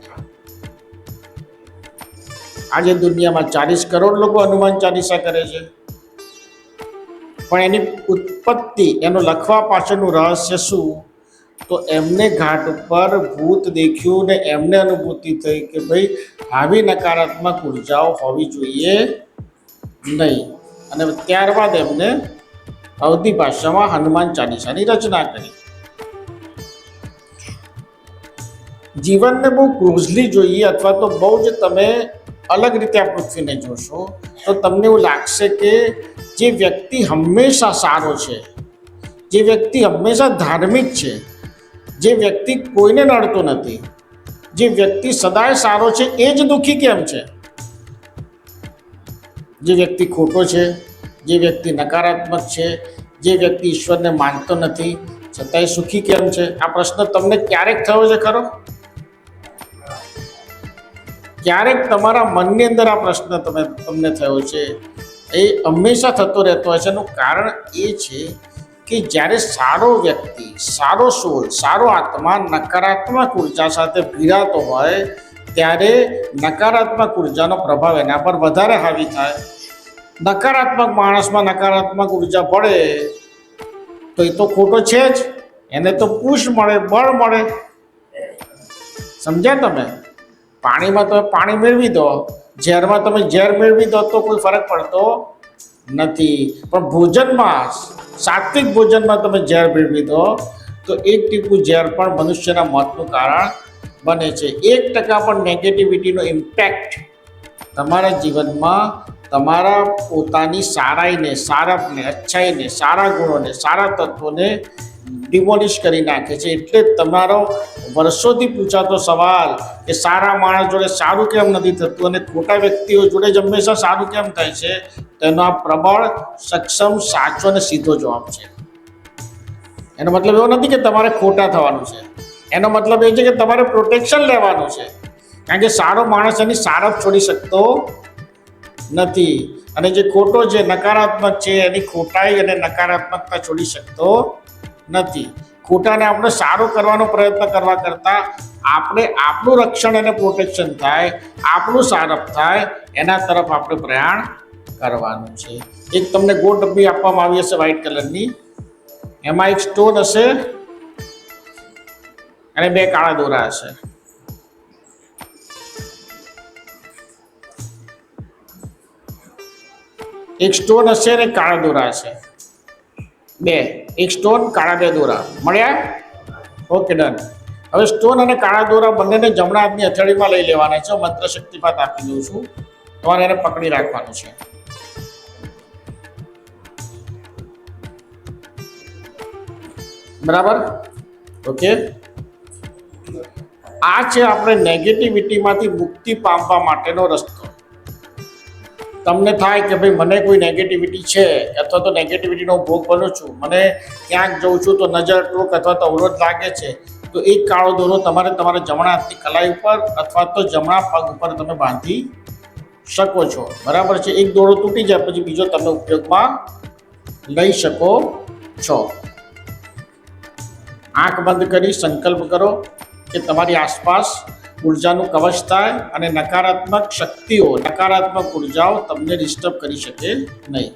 આજે દુનિયામાં 40 કરોડ લોકો હનુમાન ચાલીસા કરે છે, પણ એની ઉત્પત્તિ, એનો લખવા પાછળનું રહસ્ય શું? તો એમને ઘાટ ઉપર ભૂત દેખ્યું ને એમને અનુભૂતિ થઈ કે ભાઈ આવી નકારાત્મક ઉર્જાઓ હોવી જોઈએ નહીં, અને ત્યારબાદ એમને અવધી ભાષામાં હનુમાન ચાલીસાની રચના કરી. જીવનને બહુ ક્લોઝલી જોઈએ અથવા તો બહુ જ તમે અલગ રીતે આ પૃથ્વીને જોશો તો તમને એવું લાગશે કે જે વ્યક્તિ હંમેશા સારો છે, જે વ્યક્તિ હંમેશા ધાર્મિક છે, જે વ્યક્તિ કોઈને નડતો નથી, જે વ્યક્તિ સદાય સારો છે, એ જ દુઃખી કેમ છે? જે વ્યક્તિ ખોટો છે, જે વ્યક્તિ નકારાત્મક છે, જે વ્યક્તિ ઈશ્વરને માનતો નથી છતાંય સુખી કેમ છે? આ પ્રશ્ન તમને ક્યારેક થયો છે ખરો? ક્યારેક તમારા મનની અંદર આ પ્રશ્ન તમને થયો છે? એ હંમેશા થતો રહેતો હોય છે. એનું કારણ એ છે કે જ્યારે સારો વ્યક્તિ, સારો સોલ, સારો આત્મા નકારાત્મક ઉર્જા સાથે ભીડાતો હોય ત્યારે નકારાત્મક ઉર્જાનો પ્રભાવ એના પર વધારે હાવી થાય. નકારાત્મક માણસમાં નકારાત્મક ઉર્જા પડે તો એ તો ખોટો છે જ, એને તો પુશ મળે, બળ મળે. સમજ્યા તમે? પાણીમાં તમે પાણી મેળવી દો, ઝેરમાં તમે ઝેર મેળવી દો તો કોઈ ફરક પડતો નથી, પણ ભોજનમાં, સાત્વિક ભોજનમાં તમે ઝેર મેળવી દો તો એક ટીપું ઝેર પણ મનુષ્યના મોતનું કારણ બને છે. 1% પણ નેગેટિવિટીનો ઇમ્પેક્ટ તમારા જીવનમાં તમારા પોતાની સારાઈને, સારપને, અચ્છાઈને, સારા ગુણોને, સારા તત્વોને ડિમોલિશ કરી નાખે છે. એટલે તમારો વર્ષોથી પૂછાતો સવાલ કે સારા માણસ જોડે સારું કેમ નથી થતું અને ખોટા વ્યક્તિઓ જોડે જ હંમેશા સારું કેમ થાય છે, તેનો આ પ્રબળ, સક્ષમ, સાચો અને સીધો જવાબ છે. એનો મતલબ એવો નથી કે તમારે ખોટા થવાનું છે, એનો મતલબ એ છે કે તમારે પ્રોટેક્શન લેવાનું છે, કારણ કે સારો માણસ એની સારપ છોડી શકતો નથી અને જે ખોટો છે, નકારાત્મક છે, એની ખોટાઈ અને નકારાત્મકતા છોડી શકતો નથી. ખોટાને આપણે સારું કરવાનો પ્રયત્ન કરવા કરતાં આપણે આપણું રક્ષણ અને પ્રોટેક્શન થાય, આપણું સારપ થાય, એના તરફ આપણે પ્રયાણ કરવાનું છે. એક તમને ગોળ ડબ્બી આપવામાં આવી હશે વ્હાઇટ કલરની, એમાં એક સ્ટોન હશે અને 2 કાળા દોરા હશે. એક સ્ટોન હશે અને કાળા દોરા હશે, બે, એક સ્ટોન કાળા બે દોરા મળ્યા. Okay, done. હવે સ્ટોન અને કાળા દોરા બંનેને જમણા હાથની હથેળીમાં લઈ લેવાના છે. મંત્ર શક્તિપાત આપી દઉં છું, તમારે એને પકડી રાખવાનું છે. બરાબર? ઓકે. આ છે આપણે નેગેટિવિટીમાંથી મુક્તિ પામવા માટેનો રસ્તો. તમને થાય કે ભાઈ મને કોઈ નેગેટિવિટી છે અથવા તો નેગેટિવિટીનો ભોગ બનું છું, મને ક્યાંક જઉં છું તો નજર ટોક અથવા તો અવરોધ લાગે છે, તો એક કાળો દોરો તમારે તમારા જમણા હાથની કલાઈ ઉપર અથવા તો જમણા પગ ઉપર તમે બાંધી શકો છો. બરાબર છે? એક દોરો તૂટી જાય પછી બીજો તમે ઉપયોગમાં લઈ શકો છો. આંખ બંધ કરી સંકલ્પ કરો કે તમારી આસપાસ ઉર્જાનું કવચ થાય અને નકારાત્મક શક્તિઓ, નકારાત્મક ઉર્જાઓ તમને ડિસ્ટર્બ કરી શકે નહીં.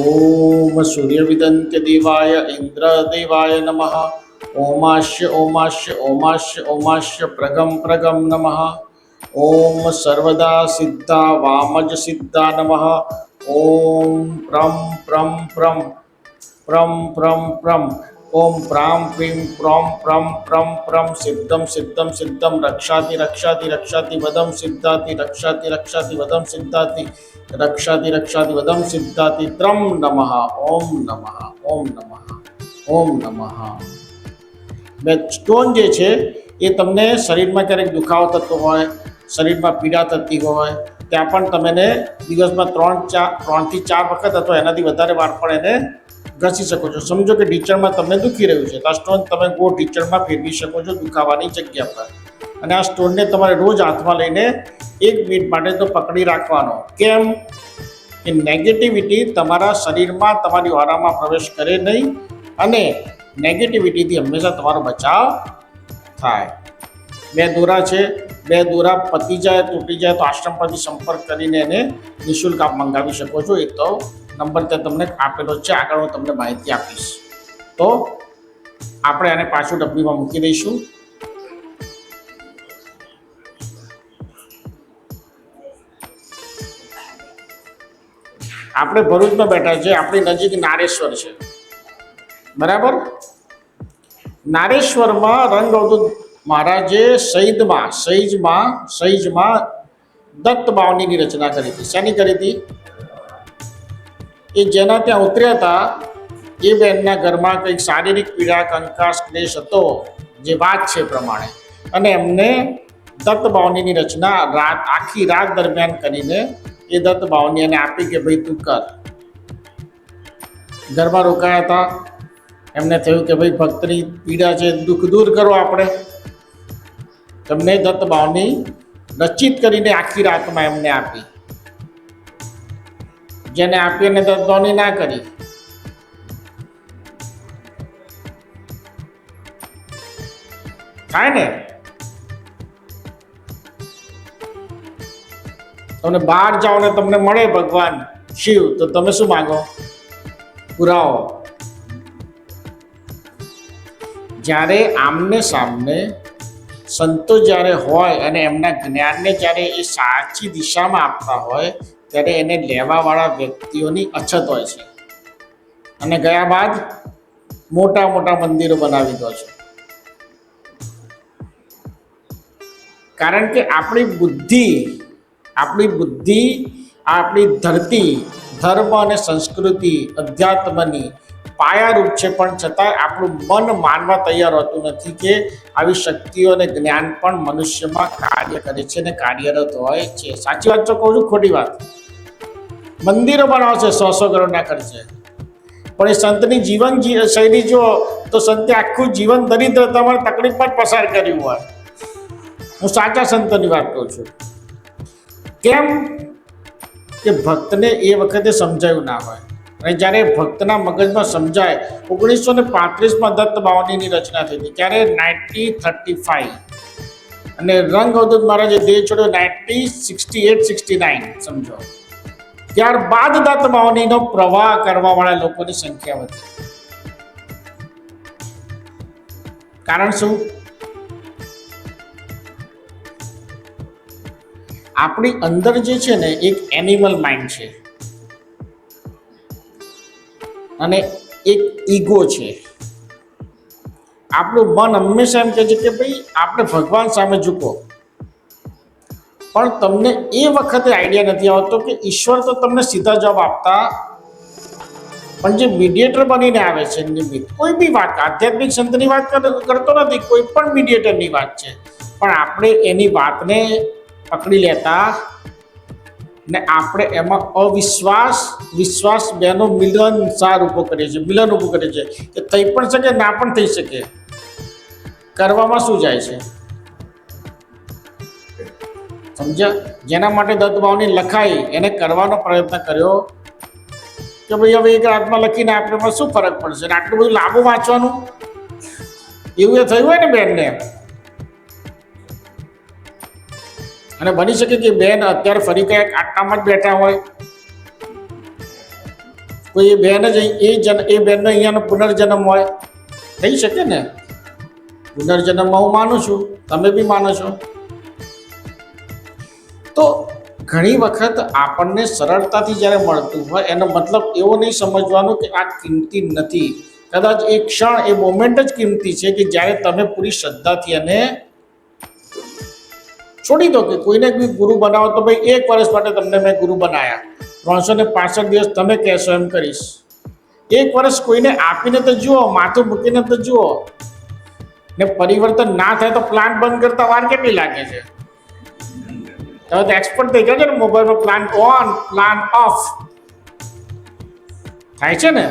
ઓમ સૂર્ય વિદંત્ય દેવાય ઇન્દ્ર દેવાય નમઃ. ઓમાશ્ય ઓમાશ્ય ઓમાશ્ય ઓમાશ્ય પ્રગમ પ્રગમ નમઃ. ઓમ સર્વદા સિદ્ધા વામજ સિદ્ધા નમઃ. ઓમ પ્રમ પ્રમ પ્રમ પ્રમ પ્રમ પ્રમ. ઓમ પ્રામ પ્રીમ પ્રોમ પ્રમ પ્રમ પ્રમ સિદ્ધમ સિદ્ધમ સિદ્ધમ રક્ષાતિ રક્ષાતિ રક્ષાતિ વદમ સિદ્ધાતિ રક્ષાતિ રક્ષાતિ વદમ સિદ્ધાતિ રક્ષાતિ રક્ષાતિ વદમ સિદ્ધાતિ ત્રમ નમઃ. ઓમ નમઃ ઓમ નમઃ ઓમ નમઃ. બે સ્ટોન જે છે એ તમને શરીરમાં ક્યારેક દુખાવો થતો હોય, શરીરમાં પીડા થતી હોય, ત્યાં પણ તમે દિવસમાં 3 થી 4 વખત અથવા એનાથી વધારે વાર પણ એને ઘસી શકો છો. સમજો કે ઢીચણમાં તમને દુખી રહ્યું છે, તો આ સ્ટોન તમે ગોળ ઢીચણમાં ફેરવી શકો છો દુખાવાની જગ્યા પર. અને આ સ્ટોનને તમારે રોજ હાથમાં લઈને 1 મિનિટ માટે તો પકડી રાખવાનો. કેમ? કે નેગેટિવિટી તમારા શરીરમાં, તમારી ઓરામાં પ્રવેશ કરે નહીં અને નેગેટિવિટીથી હંમેશા તમારો બચાવ થાય. 2 દોરા છે, 2 દોરા પતી જાય, તૂટી જાય તો આશ્રમ પરથી સંપર્ક કરીને એને નિઃશુલ્ક આપ મંગાવી શકો છો. એ તો નંબર ત્યાં તમને આપેલો છે, આગળ હું તમને માહિતી આપીશ. તો આપણે આને પાછું ડબ્બીમાં મૂકી દઈશું. આપણે ભરૂચમાં બેઠા છે, આપણી નજીક નારેશ્વર છે. બરાબર? નારેશ્વરમાં રંગ અવધૂત મહારાજે સૈજમાં દત્ત બાવનીની રચના કરી હતી. શેની કરી હતી? એ જેના ત્યાં ઉતર્યા હતા એ બહેનના ઘરમાં કંઈક શારીરિક પીડા, કંકાસ, ક્લેશ હતો, જે વાત છે પ્રમાણે, અને એમને દત્ત બાવનીની રચના આખી રાત દરમિયાન કરીને એ દત્ત બાવની એને આપી કે ભાઈ તું કર. ઘરમાં રોકાયા હતા, એમને થયું કે ભાઈ ભક્તની પીડા છે, દુઃખ દૂર કરો આપણે. તમને દત્ત બાવની રચિત કરીને આખી રાતમાં એમને આપી. જેને આપી એને દત્ત બાવની ના કરી. થાય ને? તમને બહાર જાઓ ને તમને મળે ભગવાન શિવ, તો તમે શું માંગો? પુરાવો. જ્યારે આમને સામને સંતો જ્યારે હોય અને એમના જ્ઞાનને જ્યારે એ સાચી દિશામાં આપતા હોય ત્યારે એને લેવાવાળા વ્યક્તિઓની અછત હોય છે. અને ગયા બાદ મોટા મોટા મંદિરો બનાવી દો છે. કારણ કે આપણી બુદ્ધિ, આપણી ધરતી, ધર્મ અને સંસ્કૃતિ, અધ્યાત્મની પાયારૂપ છે, પણ છતાં આપણું મન માનવા તૈયાર હોતું નથી કે આવી શક્તિઓ અને જ્ઞાન પણ મનુષ્યમાં કાર્ય કરે છે અને કાર્યરત હોય છે. સાચી વાત તો કહું છું, ખોટી વાત? મંદિરો બનાવશે 100 કરોડના ખર્ચે, પણ એ સંતની જીવન શૈલી જો તો સંતે આખું જીવન દરિદ્રતામાં તકલીફમાં જ પસાર કર્યું હોય. હું સાચા સંતોની વાત કહું છું. કેમ? કે ભક્તને એ વખતે સમજાયું ના હોય. અને જ્યારે ભક્તના મગજમાં સમજાય, 1935માં દત્ત બાવનીની રચના થઈ હતી, ત્યારે 1935, અને રંગ અવધૂત મહારાજે દેહ છોડ્યો 1968-69, સમજો. ત્યારબાદ દત્ત બાવનીનો પ્રવાહ કરવાવાળા લોકોની સંખ્યા વધી. કારણ શું? આપણી અંદર જે છે ને એક એનિમલ માઇન્ડ છે અને એક ઈગો છે. આપણું મન હંમેશા એમ કહે છે કે ભાઈ આપણે ભગવાન સામે ઝૂકો, પણ તમને એ વખતે આઈડિયા નથી આવતો કે ઈશ્વર તો તમને સીધા જવાબ આપતા, પણ જે મીડિયેટર બનીને આવે છે નિમિત્ત, કોઈ બી વાત આધ્યાત્મિક સંતની વાત કરતો નથી, કોઈ પણ મીડિયેટરની વાત છે, પણ આપણે એની વાતને પકડી લેતા ને આપણે એમાં અવિશ્વાસ વિશ્વાસ બેનો મિલન સાર ઊભો કરીએ છીએ, મિલન ઊભું કરીએ છીએ કે થઈ પણ શકે ના પણ થઈ શકે. કરવામાં શું જાય છે સમજ્યા? જેના માટે દત્તભાવની લખાઈ એને કરવાનો પ્રયત્ન કર્યો કે ભાઈ હવે એક રાતમાં લખીને આપણે શું ફરક પડશે, ને આટલું બધું લાંબુ વાંચવાનું, એવું એ થયું હોય ને બેનને. અને બની શકે કે બેન અત્યારે ફરી કંઈક આટલામાં જ બેઠા હોય, કોઈ એ બેન જ એ બેનનો અહીંયાનો પુનર્જન્મ હોય, થઈ શકે ને. પુનર્જન્મમાં હું માનું છું, તમે બી માનો છો. તો ઘણી વખત આપણને સરળતાથી જ્યારે મળતું હોય એનો મતલબ એવો નહીં સમજવાનો કે આ કિંમતી નથી. કદાચ એ ક્ષણ, એ મોમેન્ટ જ કિંમતી છે કે જ્યારે તમે પૂરી શ્રદ્ધાથી એને છોડી દો. કે કોઈને બી ગુરુ બનાવો તો ભાઈ 1 વર્ષ માટે તમને મેં ગુરુ બનાવ્યા, 365 દિવસ તમે કહેશો એમ કરીશ. 1 વર્ષ કોઈને આપીને તો જુઓ, માથું મૂકીને તો જુઓ, ને પરિવર્તન ના થાય તો પ્લાન્ટ બંધ કરતા વાર કેટલી લાગે છે? તમે તો એક્સપર્ટ થઈ ગયા છે ને મોબાઈલમાં, પ્લાન્ટ ઓન પ્લાન્ટ ઓફ થાય છે ને.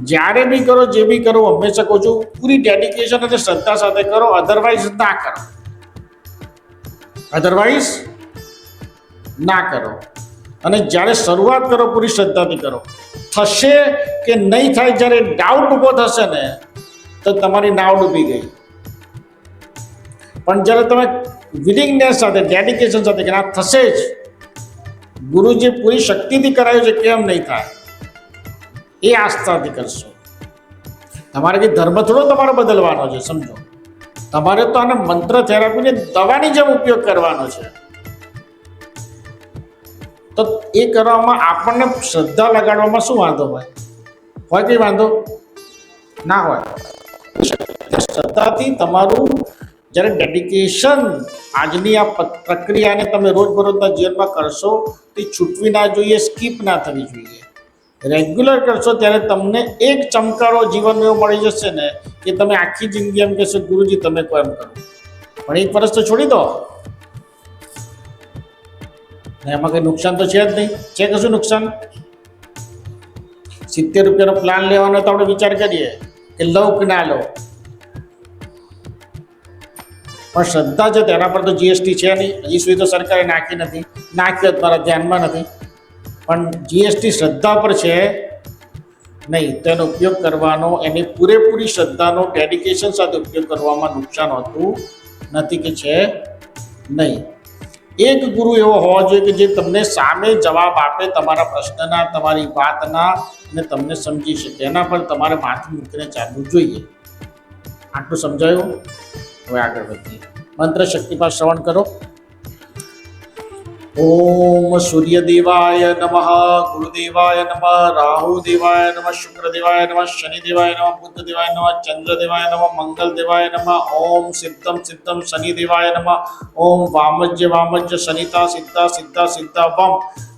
જ્યારે બી કરો, જે બી કરો, હંમેશા કહું છું પૂરી ડેડિકેશન અને શ્રદ્ધા સાથે કરો, અધરવાઇઝ ના કરો. અધરવાઇઝ ના કરો. અને જ્યારે શરૂઆત કરો પૂરી શ્રદ્ધાથી કરો. થશે કે નહીં થાય જ્યારે ડાઉટ ઊભો થશે ને તો તમારી નાવ ડૂબી ગઈ. પણ જ્યારે તમે વિલિંગનેસ સાથે, ડેડિકેશન સાથે કે આ થશે જ, ગુરુજી પૂરી શક્તિથી કરાયું છે, કેમ નહીં થાય, એ આસ્થાથી કરશો. તમારે કે ધર્મ થોડો તમારે બદલવાનો છે, સમજો. તમારે તો આને મંત્ર થેરાપીને દવાની જેમ ઉપયોગ કરવાનો છે. તો એ કરવામાં આપણને શ્રદ્ધા લગાડવામાં શું વાંધો હોય? કઈ વાંધો ના હોય. શ્રદ્ધાથી તમારું જ્યારે ડેડિકેશન આજની આ પ્રક્રિયાને તમે રોજબરોજના જીવનમાં કરશો તે છૂટવી ના જોઈએ, સ્કીપ ના થવી જોઈએ. રેગ્યુલર કરશો ત્યારે તમને એક ચમકારો જીવન એવો મળી જશે ને કે તમે આખી જિંદગી એમ કહેશો ગુરુજી તમે કોઈ એમ કરો. પણ 1 વર્ષ તો છોડી દો, એમાં કંઈ નુકસાન તો છે જ નહીં. છે કશું નુકસાન? 70 રૂપિયાનો પ્લાન લેવાનો તો આપણે વિચાર કરીએ કે લઉં કે ના લો, પણ શ્રદ્ધા છે તેના પર તો જીએસટી છે નહીં, હજી સુધી તો સરકારે નાખી નથી, નાખ્યો મારા ધ્યાનમાં નથી. પણ જીએસટી શ્રદ્ધા પર છે નહીં, તેનો ઉપયોગ કરવાનો, એની પૂરેપૂરી શ્રદ્ધાનો ડેડિકેશન સાથે ઉપયોગ કરવામાં નુકસાન હોતું નથી કે છે નહીં. એક ગુરુ એવો હોવો જોઈએ કે જે તમને સામે જવાબ આપે તમારા પ્રશ્નના, તમારી વાતના, અને તમને સમજી શકે. એના પર તમારે માથું મૂકીને ચાલવું જોઈએ. આટલું સમજાયું? હવે આગળ વધીએ. મંત્ર શક્તિપાત શ્રવણ કરો. ઓમ સૂર્યદેવાય નમઃ, ગુરુદેવાય નમઃ, રાહુદેવાય નમઃ, શુક્રદેવાય નમઃ, શનિદેવાય નમઃ, બુદ્ધદેવાય નમઃ, ચંદ્રદેવાય નમઃ, મંગલદેવાય નમઃ. ઓમ સિદ્ધમ સિદ્ધમ શનિદેવાય નમઃ. ઓમ વામજ્ય વામજ્ય શનિતા સિદ્ધા સિદ્ધા સિદ્ધા વમ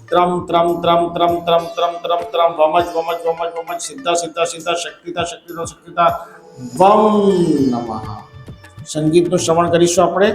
ત્રમ ત્રમ ત્રમ ત્રમ ત્રમ ત્રમ ત્રમ ત્રમ વમજ વમજ વમજ વમજ સિદ્ધા સિદ્ધા સિદ્ધા શક્તિતા શક્તિતા શક્તિતા વમ નમઃ. સંગીતનું શ્રવણ કરીશું આપણે.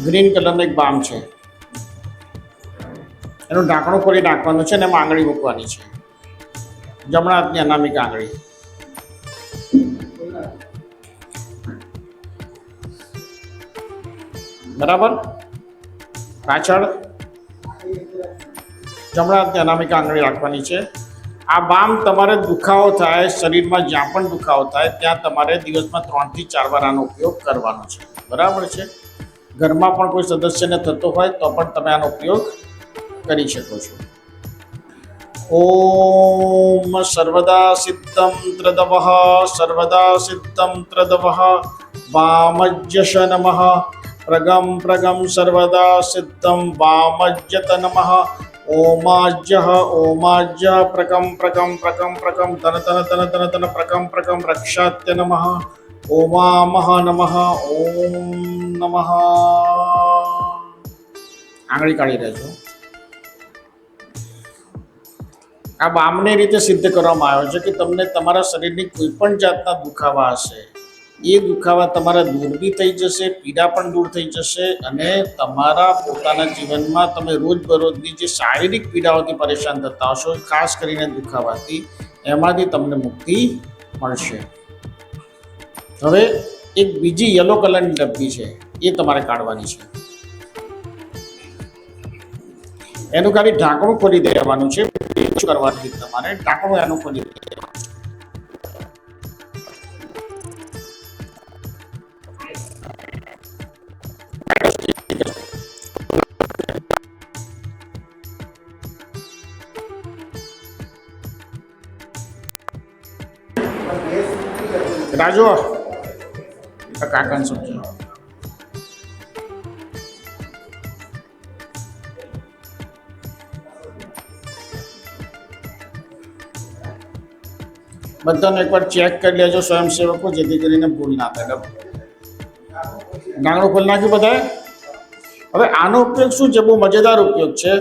ગ્રીન કલરનું એક બામ છે, એનું ઢાંકણું ખોલી નાખવાનું છે અને એમાં આંગળી મૂકવાની છે, જમણા હાથની અનામિક આંગળી. બરાબર. પાછળ જમણા હાથની અનામિક આંગળી રાખવાની છે. આ બામ તમારે દુખાવો થાય, શરીરમાં જ્યાં પણ દુખાવો થાય ત્યાં તમારે દિવસમાં 3 થી 4 વાર આનો ઉપયોગ કરવાનો છે. બરાબર છે. ઘરમાં પણ કોઈ સદસ્યને થતો હોય તો પણ તમે આનો ઉપયોગ કરી શકો છો. ઓમ સર્વદા સિદ્ધમ ત્રદવઃ સર્વદા સિદ્ધમ ત્રદવઃ વામજ્યશ નમઃ પ્રગમ પ્રગમ સર્વદા સિદ્ધમ વામજ્યત નમઃ ઓમાજ્યઃ ઓમાજ્ય પ્રકમ પ્રકમ પ્રકમ પ્રકમ તન તન તન તન તન પ્રકમ પ્રકમ રક્ષાત્ય નમઃ ઓમામહ નમઃ ઓમ નમઃ. આંગળી કાઢી લેજો. આ બામને રીતે સિદ્ધ કરવામાં આવ્યો છે કે તમને તમારા શરીરની કોઈ પણ જાતના દુખાવા હશે એ દુખાવા તમારા દૂર બી થઈ જશે, પીડા પણ દૂર થઈ જશે અને તમારા પોતાના જીવનમાં તમે રોજબરોજની જે શારીરિક પીડાઓથી પરેશાન થતા હશો, ખાસ કરીને દુખાવાથી, એમાંથી તમને મુક્તિ મળશે. હવે એક બીજી યલો કલરની ડબ્બી છે, એ તમારે કાઢવાની છે. એનું ખાલી ઢાંકણું ખોલી દેવાનું છે. કરવાની તમારે ઢાંકણું એનું ખોલી દેવાનું. રાજુ કાકાને સમજો. બધાને એકવાર ચેક કરી લેજો સ્વયંસેવકો, જેથી કરીને ભૂલ ના થાય. ઢાંકણું ખોલી નાખ્યું બધાએ. હવે આનો ઉપયોગ શું છે? બહુ મજેદાર ઉપયોગ છે.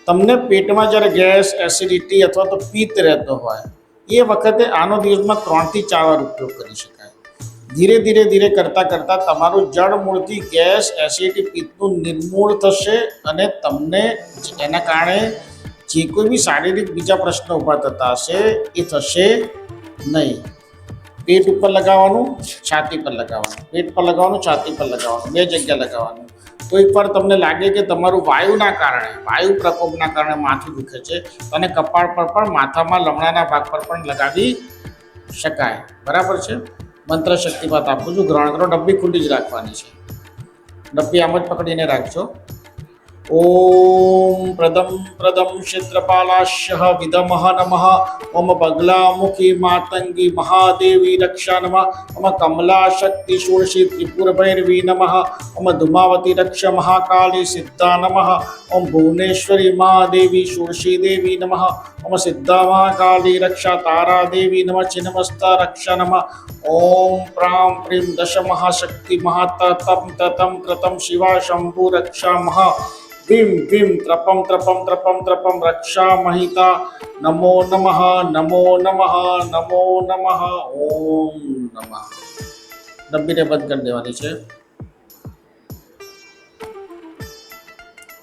તમને પેટમાં જ્યારે ગેસ, એસિડિટી અથવા તો પિત્ત રહેતો હોય એ વખતે આનો દિવસમાં 3 થી 4 વાર ઉપયોગ કરી શકાય. ધીરે ધીરે ધીરે કરતાં કરતાં તમારું જડમૂળથી ગેસ, એસિડિટી, પિત્તનું નિર્મૂળ થશે અને તમને એના કારણે જે કોઈ બી શારીરિક બીજા પ્રશ્નો ઊભા થતા હશે એ થશે નહીં. પેટ ઉપર લગાવવાનું, છાતી પર લગાવવાનું, પેટ પર લગાવવાનું, છાતી પર લગાવવાનું, 2 જગ્યા લગાવવાનું. કોઈક વાર તમને લાગે કે તમારું વાયુના કારણે, વાયુ પ્રકોપના કારણે માથું દુખે છે, અને કપાળ પર પણ, માથામાં લમણાના ભાગ પર પણ લગાવી શકાય. બરાબર છે. મંત્ર શક્તિપાત આપું છું. ગ્રહણ કરો. ડબ્બી ખુલ્લી જ રાખવાની છે. ડબ્બી આમ જ પકડીને રાખજો. ઓમ પ્રદમ પ્રદમ ક્ષેત્રપાલાશ્ય વિદમહ નમઃ ઓમ બગલામુખી માતંગી મહાદેવી રક્ષા નમઃ ઓમ કમલા શક્તિ ષોડશી ત્રિપુર ભૈરવી નમઃ ઓમ ધુમાવતી રક્ષ મહાકાલી સિદ્ધા નમઃ ઓમ ભુવનેશ્વરી મહાદેવી ષોડશી દેવી નમઃ ઓમ સિદ્ધા મહાકાલી રક્ષા તારા દેવી નમઃ ચિન્મસ્તા રક્ષા નમઃ ઓમ પ્રામ પ્રીમ દશ મહાશક્તિ મહાતતમ તતમ કૃતમ શિવા શંભુ રક્ષા મહા વિમ વિમ ત્રપમ ત્રપમ ત્રપમ ત્રપમ રક્ષા મહિતા નમો નમઃ નમો નમઃ નમો નમઃ ઓમ નમઃ. ડબ્બીને બંધ કરી દેવાની છે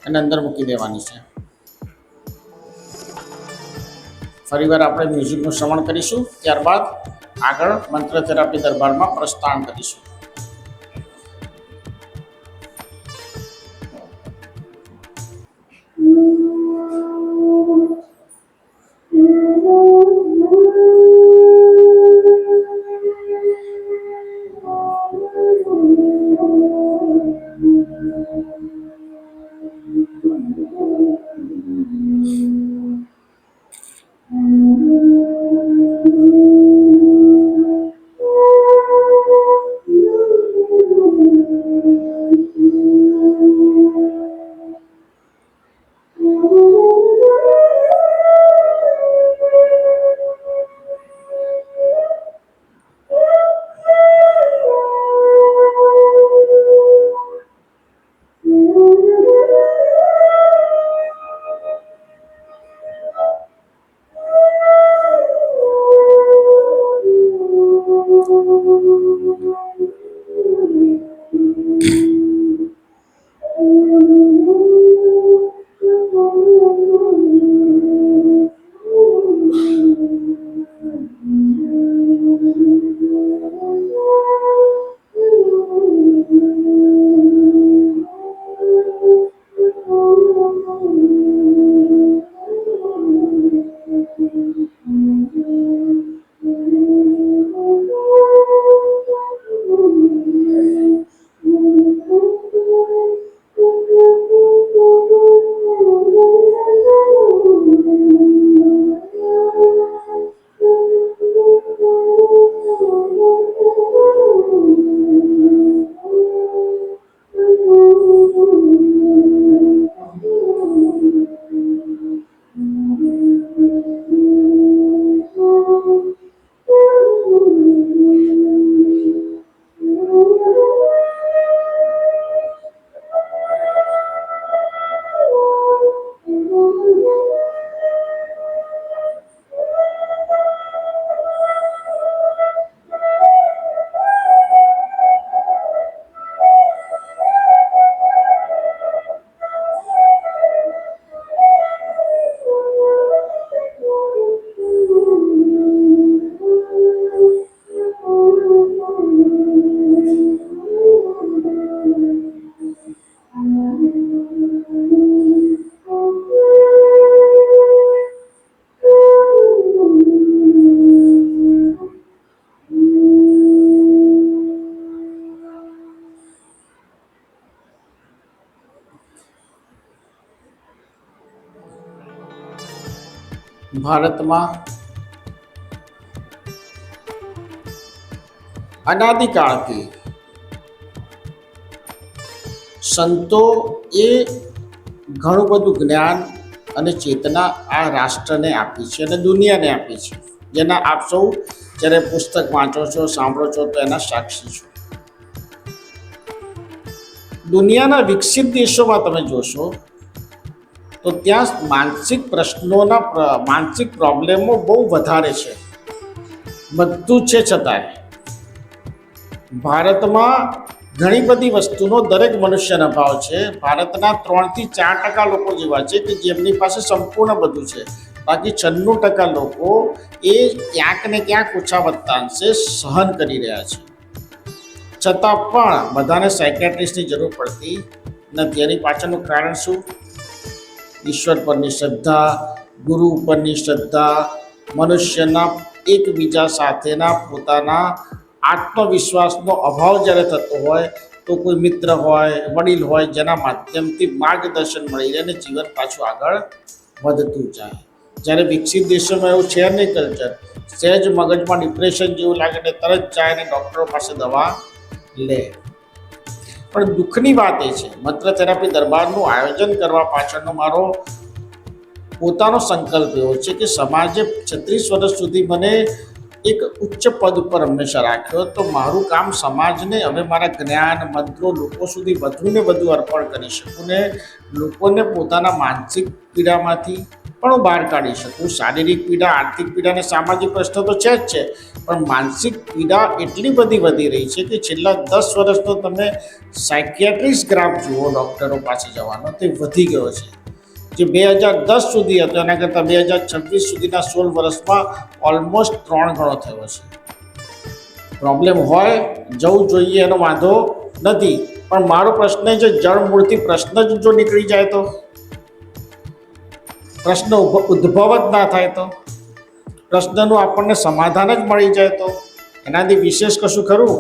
અને અંદર મૂકી દેવાની છે. ફરીવાર આપણે મ્યુઝિકનું શ્રવણ કરીશું, ત્યારબાદ આગળ મંત્ર થેરાપી દરબારમાં પ્રસ્થાન કરીશું. ભારતમાં અનાદિકાળથી સંતો એ ઘણું બધું જ્ઞાન અને ચેતના આ રાષ્ટ્રને આપી છે અને દુનિયાને આપી છે, જેના આપ સૌ જ્યારે પુસ્તક વાંચો છો, સાંભળો છો તો એના સાક્ષી છો. દુનિયાના વિકસિત દેશોમાં તમે જોશો તો ત્યાં માનસિક પ્રોબ્લેમો બહુ વધારે છે, બધું છે. છતાંય ભારતમાં ઘણી બધી વસ્તુનો દરેક મનુષ્યનો અભાવ છે. ભારતના 3 થી 4% લોકો જેવા છે કે જેમની પાસે સંપૂર્ણ બધું છે. બાકી 96% લોકો એ ક્યાંક ને ક્યાંક ઓછા વત્તા અંશે સહન કરી રહ્યા છે. છતાં પણ બધાને સાયકેટ્રિસ્ટની જરૂર પડતી નથી. એની પાછળનું કારણ શું? ઈશ્વર પરની શ્રદ્ધા, ગુરુ ઉપરની શ્રદ્ધા, મનુષ્યના એકબીજા સાથેના પોતાના આત્મવિશ્વાસનો અભાવ જ્યારે થતો હોય તો કોઈ મિત્ર હોય, વડીલ હોય, જેના માધ્યમથી માર્ગદર્શન મળી રહે અને જીવન પાછું આગળ વધતું જાય. જ્યારે વિકસિત દેશોમાં એવું છે નહીં કલ્ચર. સહેજ મગજમાં ડિપ્રેશન જેવું લાગે ને તરત જાય અને ડૉક્ટરો પાસે દવા લે. પણ દુઃખની વાત એ છે, મંત્ર થેરાપી દરબારનું આયોજન કરવા પાછળનો મારો પોતાનો સંકલ્પ એવો છે કે સમાજે 36 વર્ષ સુધી મને એક ઉચ્ચ પદ ઉપર હંમેશા રાખ્યો, તો મારું કામ સમાજને હવે મારા જ્ઞાન મંત્રો લોકો સુધી વધુ ને વધુ અર્પણ કરી શકું ને લોકોને પોતાના માનસિક પીડામાંથી પણ હું બહાર કાઢી શકું. શારીરિક પીડા, આર્થિક પીડા અને સામાજિક પ્રશ્નો તો છે જ છે, પણ માનસિક પીડા એટલી બધી વધી રહી છે કે છેલ્લા 10 વર્ષનો તમે સાયકિયાટ્રિસ્ટ ગ્રાફ જુઓ, ડૉક્ટરો પાસે જવાનો, તે વધી ગયો છે. જે 2010 સુધી હતો એના કરતાં 2026 સુધીના 16 વર્ષમાં ઓલમોસ્ટ 3 ગણો થયો છે. પ્રોબ્લેમ હોય, જવું જોઈએ, એનો વાંધો નથી, પણ મારો પ્રશ્ન છે જળમૂળથી પ્રશ્ન જ જો નીકળી જાય તો, પ્રશ્ન ઉદ્ભવ જ ના થાય તો, પ્રશ્નનું આપણને સમાધાન જ મળી જાય તો એનાથી વિશેષ કશું ખરું?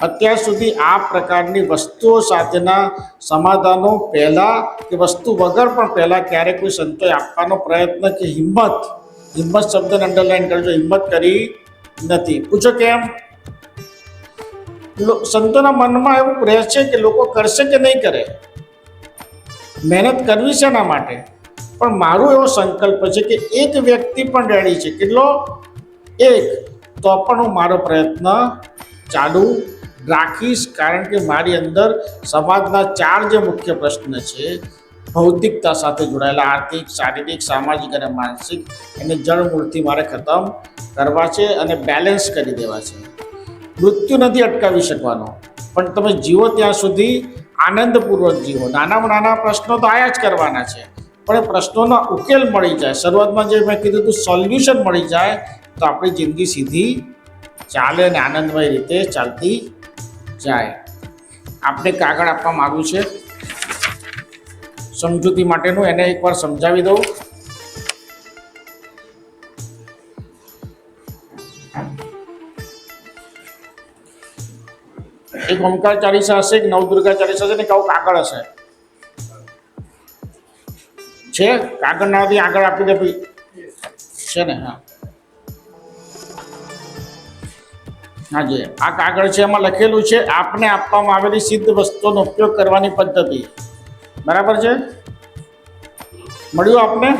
અત્યાર સુધી આ પ્રકારની વસ્તુઓ સાથેના સમાધાનો પહેલાં કે વસ્તુ વગર પણ પહેલાં ક્યારેક કોઈ સંતોએ આપવાનો પ્રયત્ન કે હિંમત શબ્દને અંડરલાઈન કરજો, હિંમત કરી નથી. પૂછો કેમ? સંતોના મનમાં એવું રહે છે કે લોકો કરશે કે નહીં કરે, મહેનત કરવી છે એના માટે. પણ મારો એવો સંકલ્પ છે કે એક વ્યક્તિ પણ રેડી છે, કેટલો? એક, તો પણ હું મારો પ્રયત્ન ચાલુ રાખીશ. કારણ કે મારી અંદર સમાજના 4 જે મુખ્ય પ્રશ્ન છે, ભૌતિકતા સાથે જોડાયેલા આર્થિક, શારીરિક, સામાજિક અને માનસિક, એને જળમૂળથી મારે ખતમ કરવા છે અને બેલેન્સ કરી દેવા છે. મૃત્યુ નથી અટકાવી શકવાનો, પણ તમે જીવો ત્યાં સુધી આનંદપૂર્વક જીવો. નાનામાં નાના પ્રશ્નો તો આયા જ કરવાના છે, પણ એ પ્રશ્નોનો ઉકેલ મળી જાય, શરૂઆતમાં જે મેં કીધું હતું સોલ્યુશન મળી જાય, તો આપણી જિંદગી સીધી ચાલે અને આનંદમય રીતે ચાલતી જાય. આપણે કાગળ આપવા માગ્યું છે સમજૂતી માટેનું, એને એકવાર સમજાવી દઉં. એક ઓમકાર ચાલીસા હશે, એક નવદુર્ગા ચાલીસા હશે ને આવું કાગળ હશે. છે કાગળ ના આગળ આપી દે ભાઈ, છે ને? હા હાજી, આ કાગળ છે, એમાં લખેલું છે આપને આપવામાં આવેલી સિદ્ધ વસ્તુનો ઉપયોગ કરવાની પદ્ધતિ. બરાબર છે? મળ્યું આપને?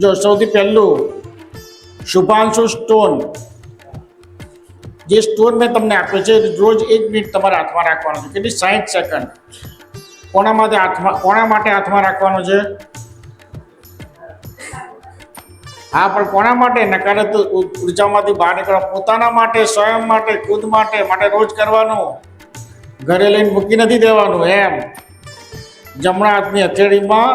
જો સૌથી પહેલું શુભાંશુ સ્ટોન. જે સ્ટોન મેં તમને આપ્યો છે, રોજ 1 મિનિટ તમારે હાથમાં રાખવાનો છે. કેટલી? 60 સેકન્ડ. કોના માટે હાથમાં રાખવાનો છે? હા, પણ કોના માટે? નકારાત્મક ઉર્જામાંથી બહાર નીકળવા, પોતાના માટે, સ્વયં માટે, ખુદ માટે રોજ કરવાનું. ઘરે લઈને મૂકી નથી દેવાનું. એમ જમણા હાથની હથેળીમાં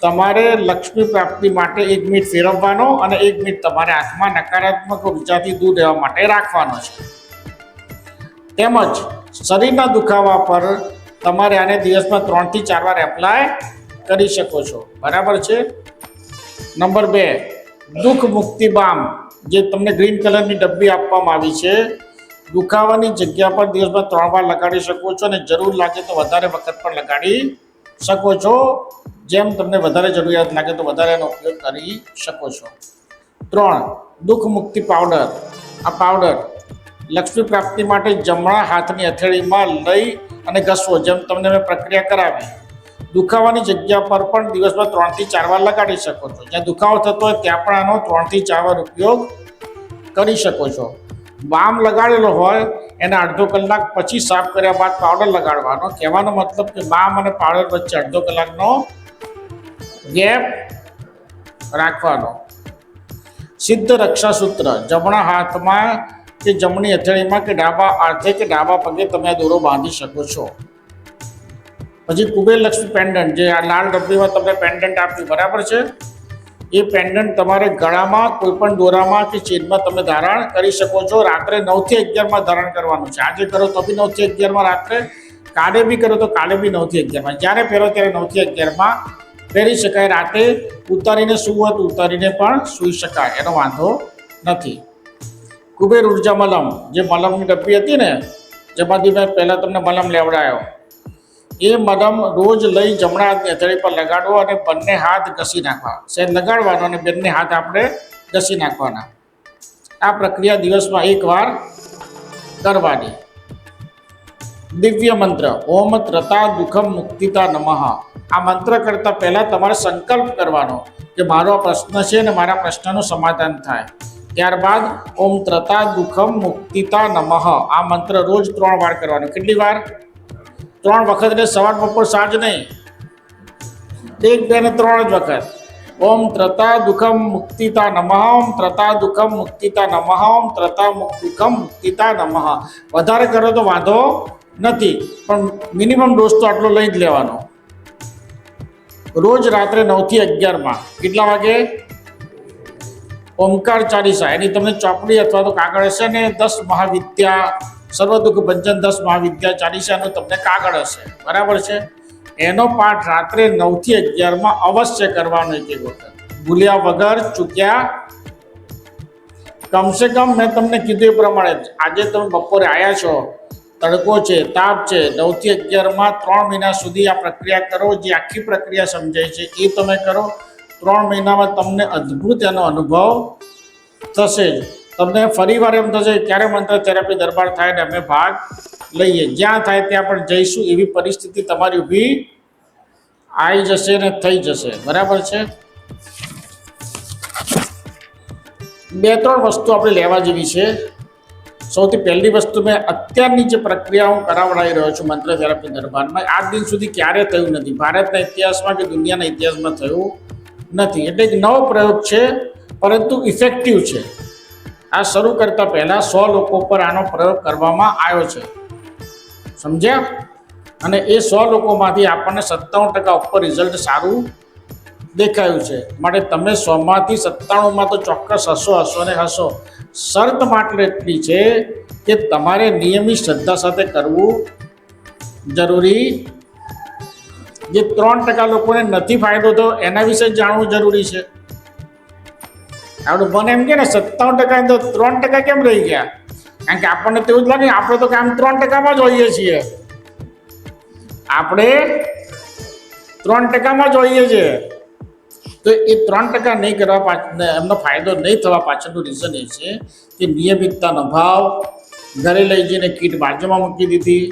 તમારે લક્ષ્મી પ્રાપ્તિ માટે 1 મિનિટ ફેરવવાનો અને 1 મિનિટ તમારે હાથમાં નકારાત્મક ઉર્જાથી દૂર રહેવા માટે રાખવાનો છે. તેમજ શરીરના દુખાવા પર તમારે આને દિવસમાં 3 થી 4 વાર એપ્લાય કરી શકો છો. બરાબર છે? નંબર 2, દુઃખ મુક્તિ બામ, જે તમને ગ્રીન કલરની ડબ્બી આપવામાં આવી છે. દુખાવાની જગ્યા પર દિવસમાં 3 વાર લગાડી શકો છો અને જરૂર લાગે તો વધારે વખત પણ લગાડી શકો છો. જેમ તમને વધારે જરૂરિયાત લાગે તો વધારે એનો ઉપયોગ કરી શકો છો. 3. દુઃખ મુક્તિ પાવડર. આ પાવડર લક્ષ્મી પ્રાપ્તિ માટે જમણા હાથની હથેળીમાં લઈ અને ઘસવો, જેમ તમને મેં પ્રક્રિયા કરાવી. દુખાવાની જગ્યા પર પણ દિવસમાં 3 થી 4 વાર લગાડી શકો છો. જ્યાં દુખાવો થતો હોય ત્યાં પણ આનો 3 થી 4 વાર ઉપયોગ કરી શકો છો. બામ લગાડેલો હોય એના અડધો કલાક પછી સાફ કર્યા બાદ પાવડર લગાડવાનો. કહેવાનો મતલબ કે બામ અને પાવડર વચ્ચે અડધો કલાકનો ગેપ રાખવાનો. સિદ્ધ રક્ષાસૂત્ર. જમણા હાથમાં કે જમણી હથેળીમાં કે ડાબા હાથે કે ડાબા પગે તમે આ દોરો બાંધી શકો છો. પછી કુબેર લક્ષ્મી પેન્ડન્ટ, જે આ લાલ ડબ્બીમાં તમને પેન્ડન્ટ આપ્યું, બરાબર છે. એ પેન્ડન્ટ તમારે ગળામાં કોઈ પણ દોરામાં કે ચેનમાં તમે ધારણ કરી શકો છો. રાત્રે 9 થી 11 ધારણ કરવાનું છે. આજે કરો તો બી 9 થી 11 રાત્રે, કાલે બી કરો તો કાલે બી 9 થી 11. જ્યારે પહેરો ત્યારે 9 થી 11 પહેરી શકાય. રાતે ઉતારીને સૂવું હોય તો ઉતારીને પણ સૂઈ શકાય, એનો વાંધો નથી. કુબેર ઉર્જા મલમ, જે મલમની ડબ્બી હતી ને જેમાંથી મેં પહેલાં તમને મલમ લેવડાયો, એ મલમ રોજ લઈ જમણા હાથની હથેળી પર લગાડવો અને બંને હાથ ઘસી નાખવા. સહેજ લગાડવાનો અને બંને હાથ આપણે ઘસી નાખવાના. આ પ્રક્રિયા દિવસમાં 1 વાર કરવાની. દિવ્ય મંત્ર ઓમ ત્રતા દુઃખમ મુક્તિતા નમઃ. આ મંત્ર કરતાં પહેલાં તમારે સંકલ્પ કરવાનો કે મારો આ પ્રશ્ન છે અને મારા પ્રશ્નનું સમાધાન થાય. ત્યારબાદ ઓમ ત્રતા દુઃખમ મુક્તિતા નમઃ આ મંત્ર રોજ 3 વાર કરવાનો. કેટલી વાર? 3 વખત, એટલે સવાર બપોર સાંજ નહીં, 1, 2 ને 3 જ વખત. ઓમ ત્રતા દુઃખમ મુક્તિતા નમઃ, ઓમ ત્રતા દુઃખમ મુક્તિતા નમઃ, ઓમ ત્રતા દુઃખમ મુક્તિતા નમઃ. વધારે કરો તો વાંધો નથી, પણ મિનિમમ ડોઝ તો આટલો લઈ જ લેવાનો. રોજ રાત્રે 9 થી 11 કેટલા વાગે? ઓમકાર ચાલીસા, એની તમને ચોપડી અથવા તો કાગળ હશે ને, 10 મહાવિદ્યા સર્વદુઃખ ભંજન 10 મહાવિદ્યા ચાલીસાનો તમને કાગળ હશે, બરાબર છે. એનો પાઠ રાત્રે 9 થી 11 અવશ્ય કરવાનો. એક વખત ભૂલ્યા વગર, ચૂક્યા કમસે કમ મેં તમને કીધું એ પ્રમાણે આજે તમે બપોરે આવ્યા છો, તડકો છે, તાપ છે, 9 થી 11 3 મહિના સુધી આ પ્રક્રિયા કરો. જે આખી પ્રક્રિયા સમજાય છે એ તમે કરો. 3 મહિનામાં તમને અદ્ભુત એનો અનુભવ થશે જ. તમને ફરીવાર એમ થશે ક્યારે મંત્ર થેરાપી દરબાર થાય ને અમે ભાગ લઈએ. જ્યાં થાય ત્યાં પણ જઈશું, એવી પરિસ્થિતિ તમારી ઊભી આવી જશે ને થઈ જશે, બરાબર છે. 2-3 વસ્તુ આપણે લેવા જેવી છે. સૌથી પહેલી વસ્તુ, મેં અત્યારની જે પ્રક્રિયા હું કરાવડાવી રહ્યો છું મંત્ર થેરાપી દરબારમાં, આજ દિન સુધી ક્યારે થયું નથી. ભારતના ઇતિહાસમાં કે દુનિયાના ઇતિહાસમાં થયું નથી. એટલે એક નવો પ્રયોગ છે, પરંતુ ઇફેક્ટિવ છે. આ શરૂ કરતાં પહેલાં 100 લોકો પર આનો પ્રયોગ કરવામાં આવ્યો છે, સમજ્યા? અને એ 100 લોકોમાંથી આપણને 97% ઉપર રિઝલ્ટ સારું દેખાયું છે. માટે તમે 100માંથી 97માં તો ચોક્કસ હશો ને હશો. શરત માત્ર એટલી છે કે તમારે નિયમિત શ્રદ્ધા સાથે કરવું જરૂરી. જે 3% લોકોને નથી ફાયદો થયો એના વિશે જાણવું જરૂરી છે. આપણે મને એમ કે ને 57% તો 3% કેમ રહી ગયા? કારણ કે આપણને તેવું જ લાગે આપણે તો કામ 3%માં જ હોઈએ છીએ. આપણે 3%માં જ હોઈએ છીએ. તો એ 3% નહીં કરવા પાછળ એમનો ફાયદો નહીં થવા પાછળનું રીઝન એ છે કે નિયમિતતાનો અભાવ. ઘરે લઈ જઈને કીટ બાજુમાં મૂકી દીધી,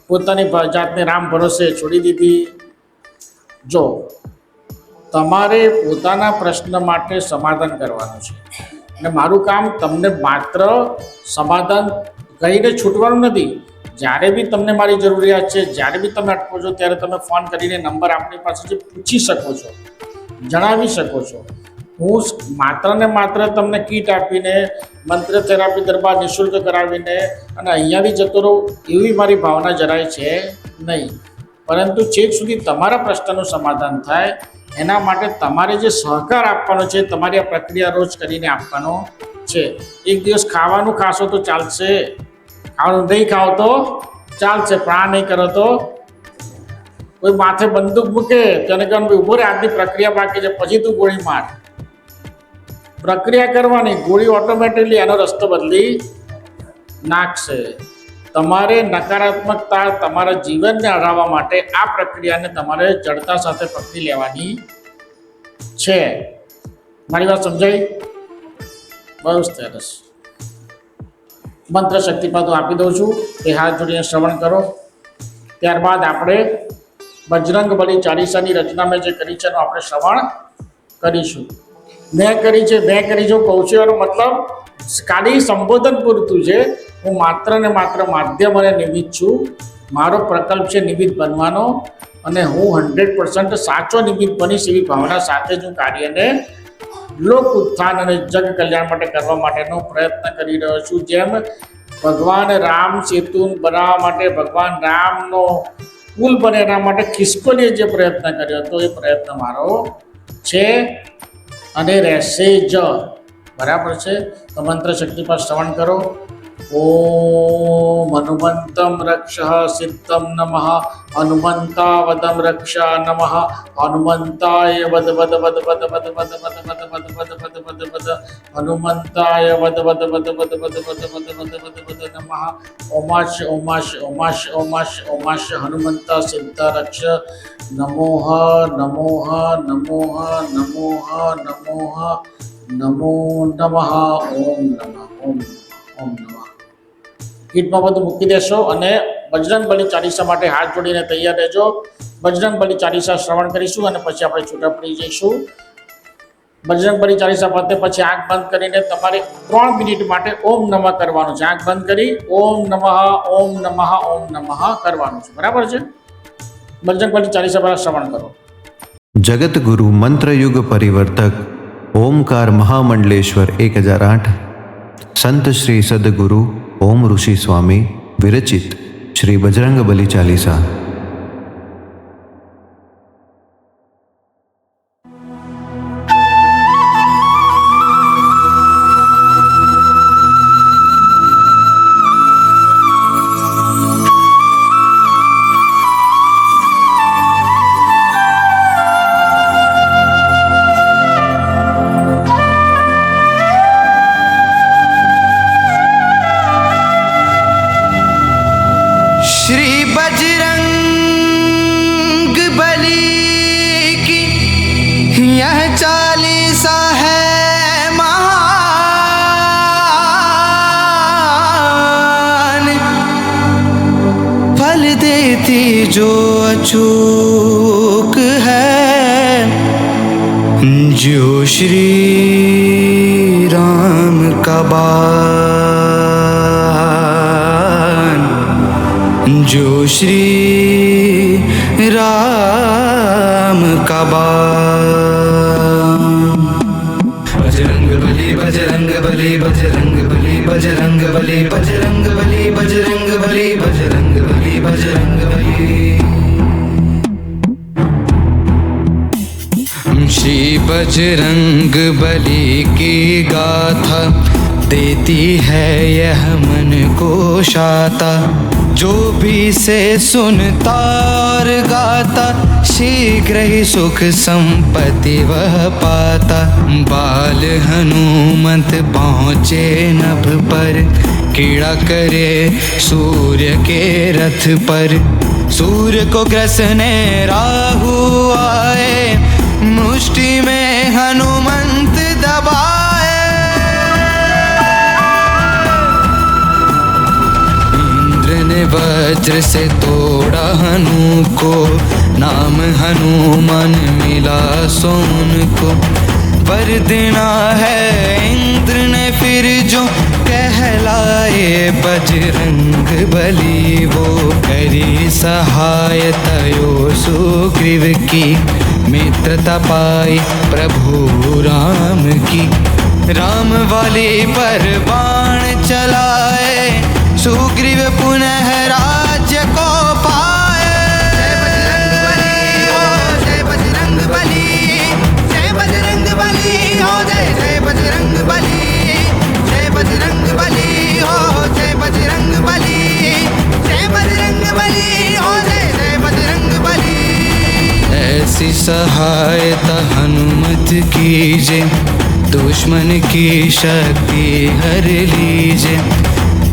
પોતાની જાતને રામ ભરોસે છોડી દીધી. જો તમારે પોતાના પ્રશ્ન માટે સમાધાન કરવાનું છે, અને મારું કામ તમને માત્ર સમાધાન કહીને છૂટવાનું નથી. જ્યારે બી તમને મારી જરૂરિયાત છે, જ્યારે બી તમે અટકો છો, ત્યારે તમે ફોન કરીને નંબર આપણી પાસેથી પૂછી શકો છો, જણાવી શકો છો. હું માત્ર ને માત્ર તમને કીટ આપીને મંત્ર થેરાપી દરબાર નિઃશુલ્ક કરાવીને અને અહીંયાથી જતો રહું એવી મારી ભાવના જરાય છે નહીં. પરંતુ છેક સુધી તમારા પ્રશ્નનું સમાધાન થાય એના માટે તમારે જે સહકાર આપવાનો છે, તમારી આ પ્રક્રિયા રોજ કરીને આપવાનો છે. એક દિવસ ખાવાનું ખાશો તો ચાલશે, ખાવાનું નહીં ખાઓ તો ચાલશે, પણ આ નહીં કરો તો કોઈ માથે બંદૂક મૂકે તેને કહે ઉભો રે, આજની પ્રક્રિયા બાકી છે, પછી તું ગોળી માર. પ્રક્રિયા કરવાની, ગોળી ઓટોમેટિકલી એનો રસ્તો બદલી નાખશે. તમારે નકારાત્મકતા તમારા જીવનને હરાવવા માટે આ પ્રક્રિયાને તમારે જડતા સાથે પકડી લેવાની છે. મારી વાત સમજાઈ? બહુ સરસ. મંત્ર શક્તિપાત હું આપી દઉં છું, એ હાથ જોડીને શ્રવણ કરો. ત્યારબાદ આપણે બજરંગ બલી ચાલીસાની રચના મેં જે કરી છે એનું આપણે શ્રવણ કરીશું. મેં કરી છે કહું છું એનો મતલબ ખાલી સંબોધન પૂરતું છે. હું માત્ર ને માત્ર માધ્યમ અને નિમિત્ત છું. મારો પ્રકલ્પ છે નિમિત્ત બનવાનો, અને હું 100% સાચો નિમિત્ત બનીશ એવી ભાવના સાથે જ હું કાર્યને લોક ઉત્થાન અને જગ કલ્યાણ માટે કરવા માટેનો પ્રયત્ન કરી રહ્યો છું. જેમ ભગવાન રામ સેતુ બનાવવા માટે, ભગવાન રામનો પુલ બને એના માટે ખિસકોલીએ જે પ્રયત્ન કર્યો હતો એ પ્રયત્ન મારો છે અને રહેશે જ. બરાબર છે? તો મંત્ર શક્તિ પર શ્રવણ કરો. ઓમ હનુમંતમ રક્ષ સિદ્ધમ નમઃ હનુમંતા વદમ રક્ષા નમઃ હનુમંતાય વદ વદ વદ વદ વદ વદ વદ વદ વદ વદ વદ વદ વદ હનુમંતાય વદ વદ વદ વદ વદ વદ વદ વદ વદ વદ નમઃ ઓમાશ ઓમાશ ઓમાશ ઓમાશ ઓમાશ હનુમંતા સિદ્ધ રક્ષ નમોહ નમોહ નમોહ નમોહ નમોહ નમો નમઃ ઓમ નમઃ ઓમ ઓમ નમઃ. ગીતમાં બધું મૂકી દેશો અને બજરંગ બલી ચાલીસા માટે હાથ જોડીને તૈયાર રહેજો. બજરંગ બલી ચાલીસા શ્રવણ કરીશું અને પછી આપણે છૂટા પડી જઈશું. બજરંગ બલી ચાલીસા પતે પછી આંખ બંધ કરીને તમારે 3 મિનિટ માટે ઓમ નમઃ કરવાનું છે. આંખ બંધ કરી ઓમ નમઃ ઓમ નમઃ ઓમ નમઃ કરવાનું છે. બરાબર છે? બજરંગ બલી ચાલીસા પર શ્રવણ કરો. જગત ગુરુ મંત્રયુગ પરિવર્તક ओमकार महामंडलेश्वर 1008 संत श्री सदगुरु ओम ऋषि स्वामी विरचित श्री बजरंग बली चालीसा. जो अचूक है, जो श्री राम का बान, जो श्री राम का बान. बजरंग बली बजरंग बली बजरंग बली बजरंग बली बजरंग बली बजरंग बली बजरंग बली बजरंग बली. श्री बजरंग बली की गाथा देती है यह मन को शाता. जो भी से सुनता और गाता शीघ्र ही सुख संपत्ति वह पाता. बाल हनुमंत पहुँचे नभ पर, कीड़ा करे सूर्य के रथ पर. सूर्य को ग्रसने राहु आए, मुष्टि में हनुमंत दबाए. इंद्र ने वज्र से तोड़ा हनु को, नाम हनुमान मिला सोन को. वर देना है इंद्र ने फिर जो कहलाए बजरंग बली. वो करी सहायता यो सुग्रीव की, मित्रता पाई प्रभु राम की. राम वाली पर बाण चलाए, सुग्रीव पुनः राज्य को पाए. जय बजरंग बली, जय बजरंग बली हो, जय बजरंग बली, जय बजरंग बली हो, जय बजरंग बली, जय बजरंग बली हो, जय बजरंग बली. ऐसी सहायता हनुमत कीजिए, दुश्मन की शक्ति हर लीजिए.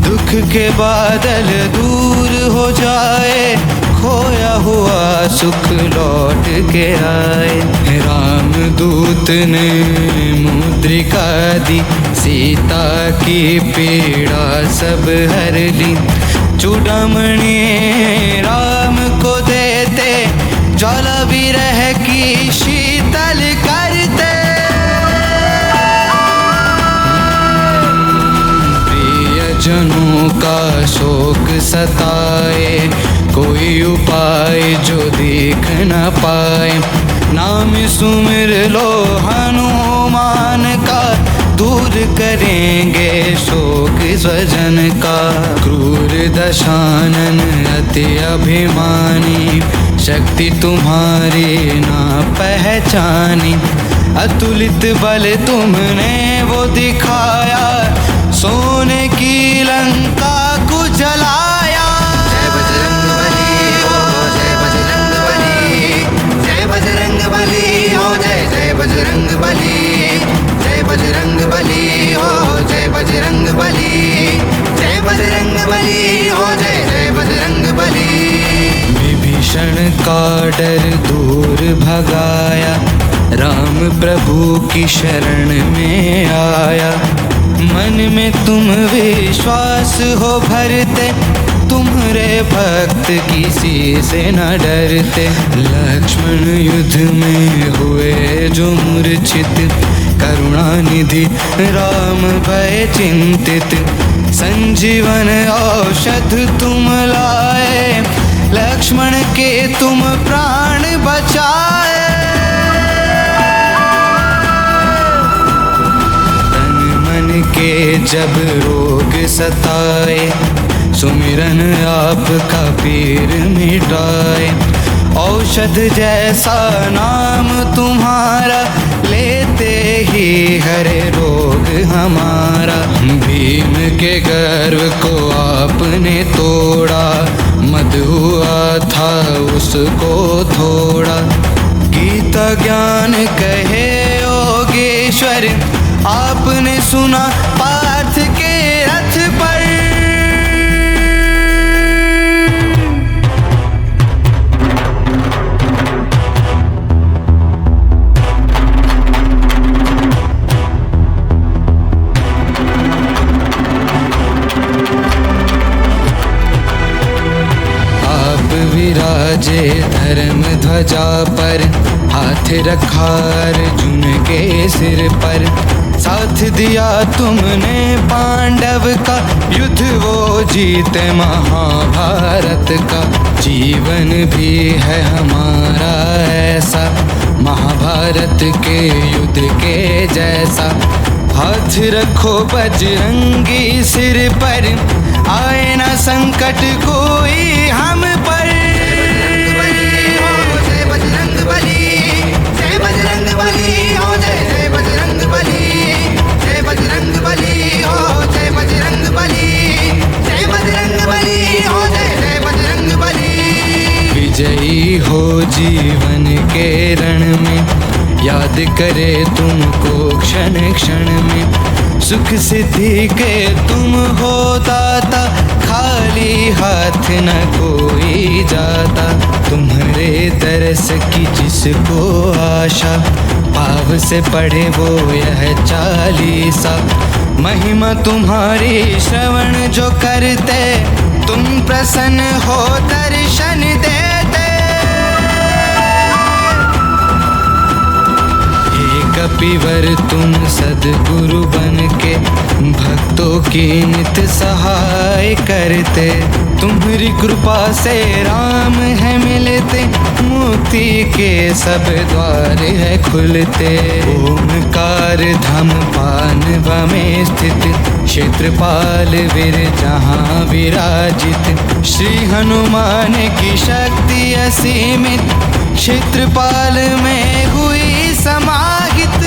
दुख के बादल दूर हो जाए, खोया हुआ सुख लौट के आए। राम दूत ने मुद्रिका दी, सीता की पीड़ा सब हर ली। चूड़ामणि राम को देते, ज्वाला विरह की शीतल करते। प्रियजनों का शोक सताए, कोई उपाय जो देख न पाए। नाम सुमिर लो हनुमान का, दूर करेंगे शोक स्वजन का। क्रूर दशानन अति अभिमानी, शक्ति तुम्हारी ना पहचानी। अतुलित बल तुमने वो दिखाया, सोने की लंका को जलाया। जय बजरंग बली हो, जय बजरंग बली, जय बजरंग बली हो, जय बजरंग बली, जय बजरंग बली हो, जय बजरंग बली, जय बजरंग बली हो, जय बजरंग बली। विभीषण का डर दूर भगाया, राम प्रभु की शरण में आया। मन में तुम विश्वास हो भरते, तुम्हारे भक्त किसी से न डरते। लक्ष्मण युद्ध में हुए जो मूर्छित, करुणानिधि राम भय चिंतित। संजीवन औषध तुम लाए, लक्ष्मण के तुम प्राण बचाए। के जब रोग सताए, सुमिरन आपका पीर मिटाए। औषध जैसा नाम तुम्हारा, लेते ही हरे रोग हमारा। भीम के गर्व को आपने तोड़ा, मद हुआ था उसको थोड़ा। गीता ज्ञान कहे योगेश्वर, आपने सुना पार्थ के रथ पर। आप विराजे धर्म ध्वजा पर, हाथ रखा अर्जुन के सिर पर। साथ दिया तुमने पांडव का, युद्ध वो जीते महाभारत का। जीवन भी है हमारा ऐसा, महाभारत के युद्ध के जैसा। हाथ रखो बजरंगी सिर पर, आए ना संकट कोई हम पर। जय बजरंग बली, जय बजरंग बली हो, जय बजरंग बली, जय बजरंग बली हो, जय बजरंग बली, जय बजरंग बली हो, जय बजरंग बली। विजयी हो जीवन के रण में, याद करे तुमको क्षण क्षण में। सुख सिद्धि के तुम हो दाता, खाली हाथ न कोई जाता। तुम्हारे दरस की जिसको आशा, भाव से पढ़े वो यह चालीसा। महिमा तुम्हारी श्रवण जो करते, तुम प्रसन्न हो दर्शन देते। कपिवर तुम सद्गुरु बन के, भक्तों की नित सहाय करते। तुम्हारी कृपा से राम है मिलते, मुक्ति के सब द्वार है खुलते। ओमकार धाम पानवा में स्थित, क्षेत्रपाल वीर जहाँ विराजित। श्री हनुमान की शक्ति असीमित, क्षेत्रपाल में हुई समाहित।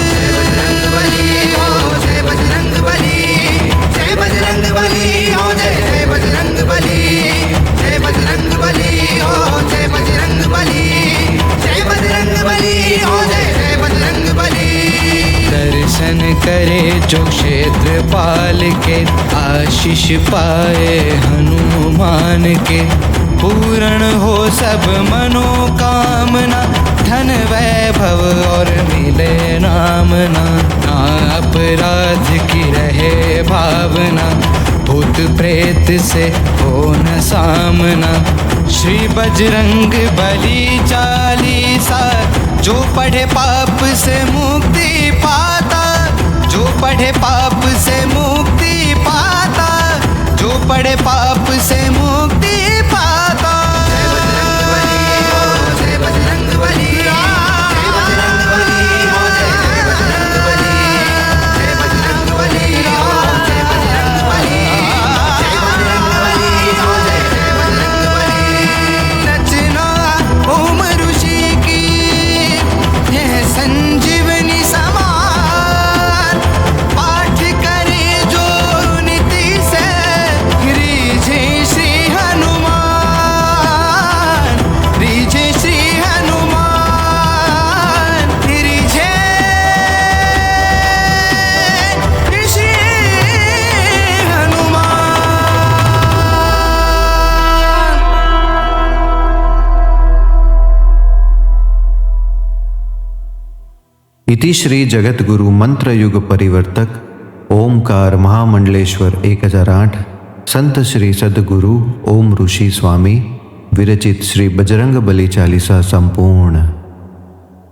जय बजरंग बली, जय बजरंग बली हो, जय बजरंग बली, जय बजरंग बली हो, जय बजरंग बली, जय बजरंग बली हो, जय बजरंग बली। दर्शन करे जो क्षेत्रपाल पाल के, आशीष पाए हनुमान के। पूर्ण हो सब मनोकामना, धन वैभव और मिले नामना। ना अपराध की रहे भावना, भूत प्रेत से हो न सामना। श्री बजरंग बली चालीसा, जो पढ़े पाप से मुक्ति पाता, जो पढ़े पाप से मुक्ति पाता, जो पढ़े पाप से मुक्ति पाता। जय बजरंग बली हो, जय बजरंग बली, जय बजरंग बली हो, जय बजरंग बली, जय बजरंग बली हो, जय बजरंग बली, जय बजरंग बली हो, जय बजरंग बली। रचना ओम ऋषि की, यह संजीवनी समान, पाठ करे जो नीति से, रीझे श्री हनुमान, रीझे श्री हनुमान, रीझे श्री हनुमान। इति श्री जगद्गुरु मंत्र युग परिवर्तक ओमकार महामंडलेश्वर 1008 संत श्री सदगुरु ओम ऋषि स्वामी विरचित श्री बजरंग बली चालीसा संपूर्ण।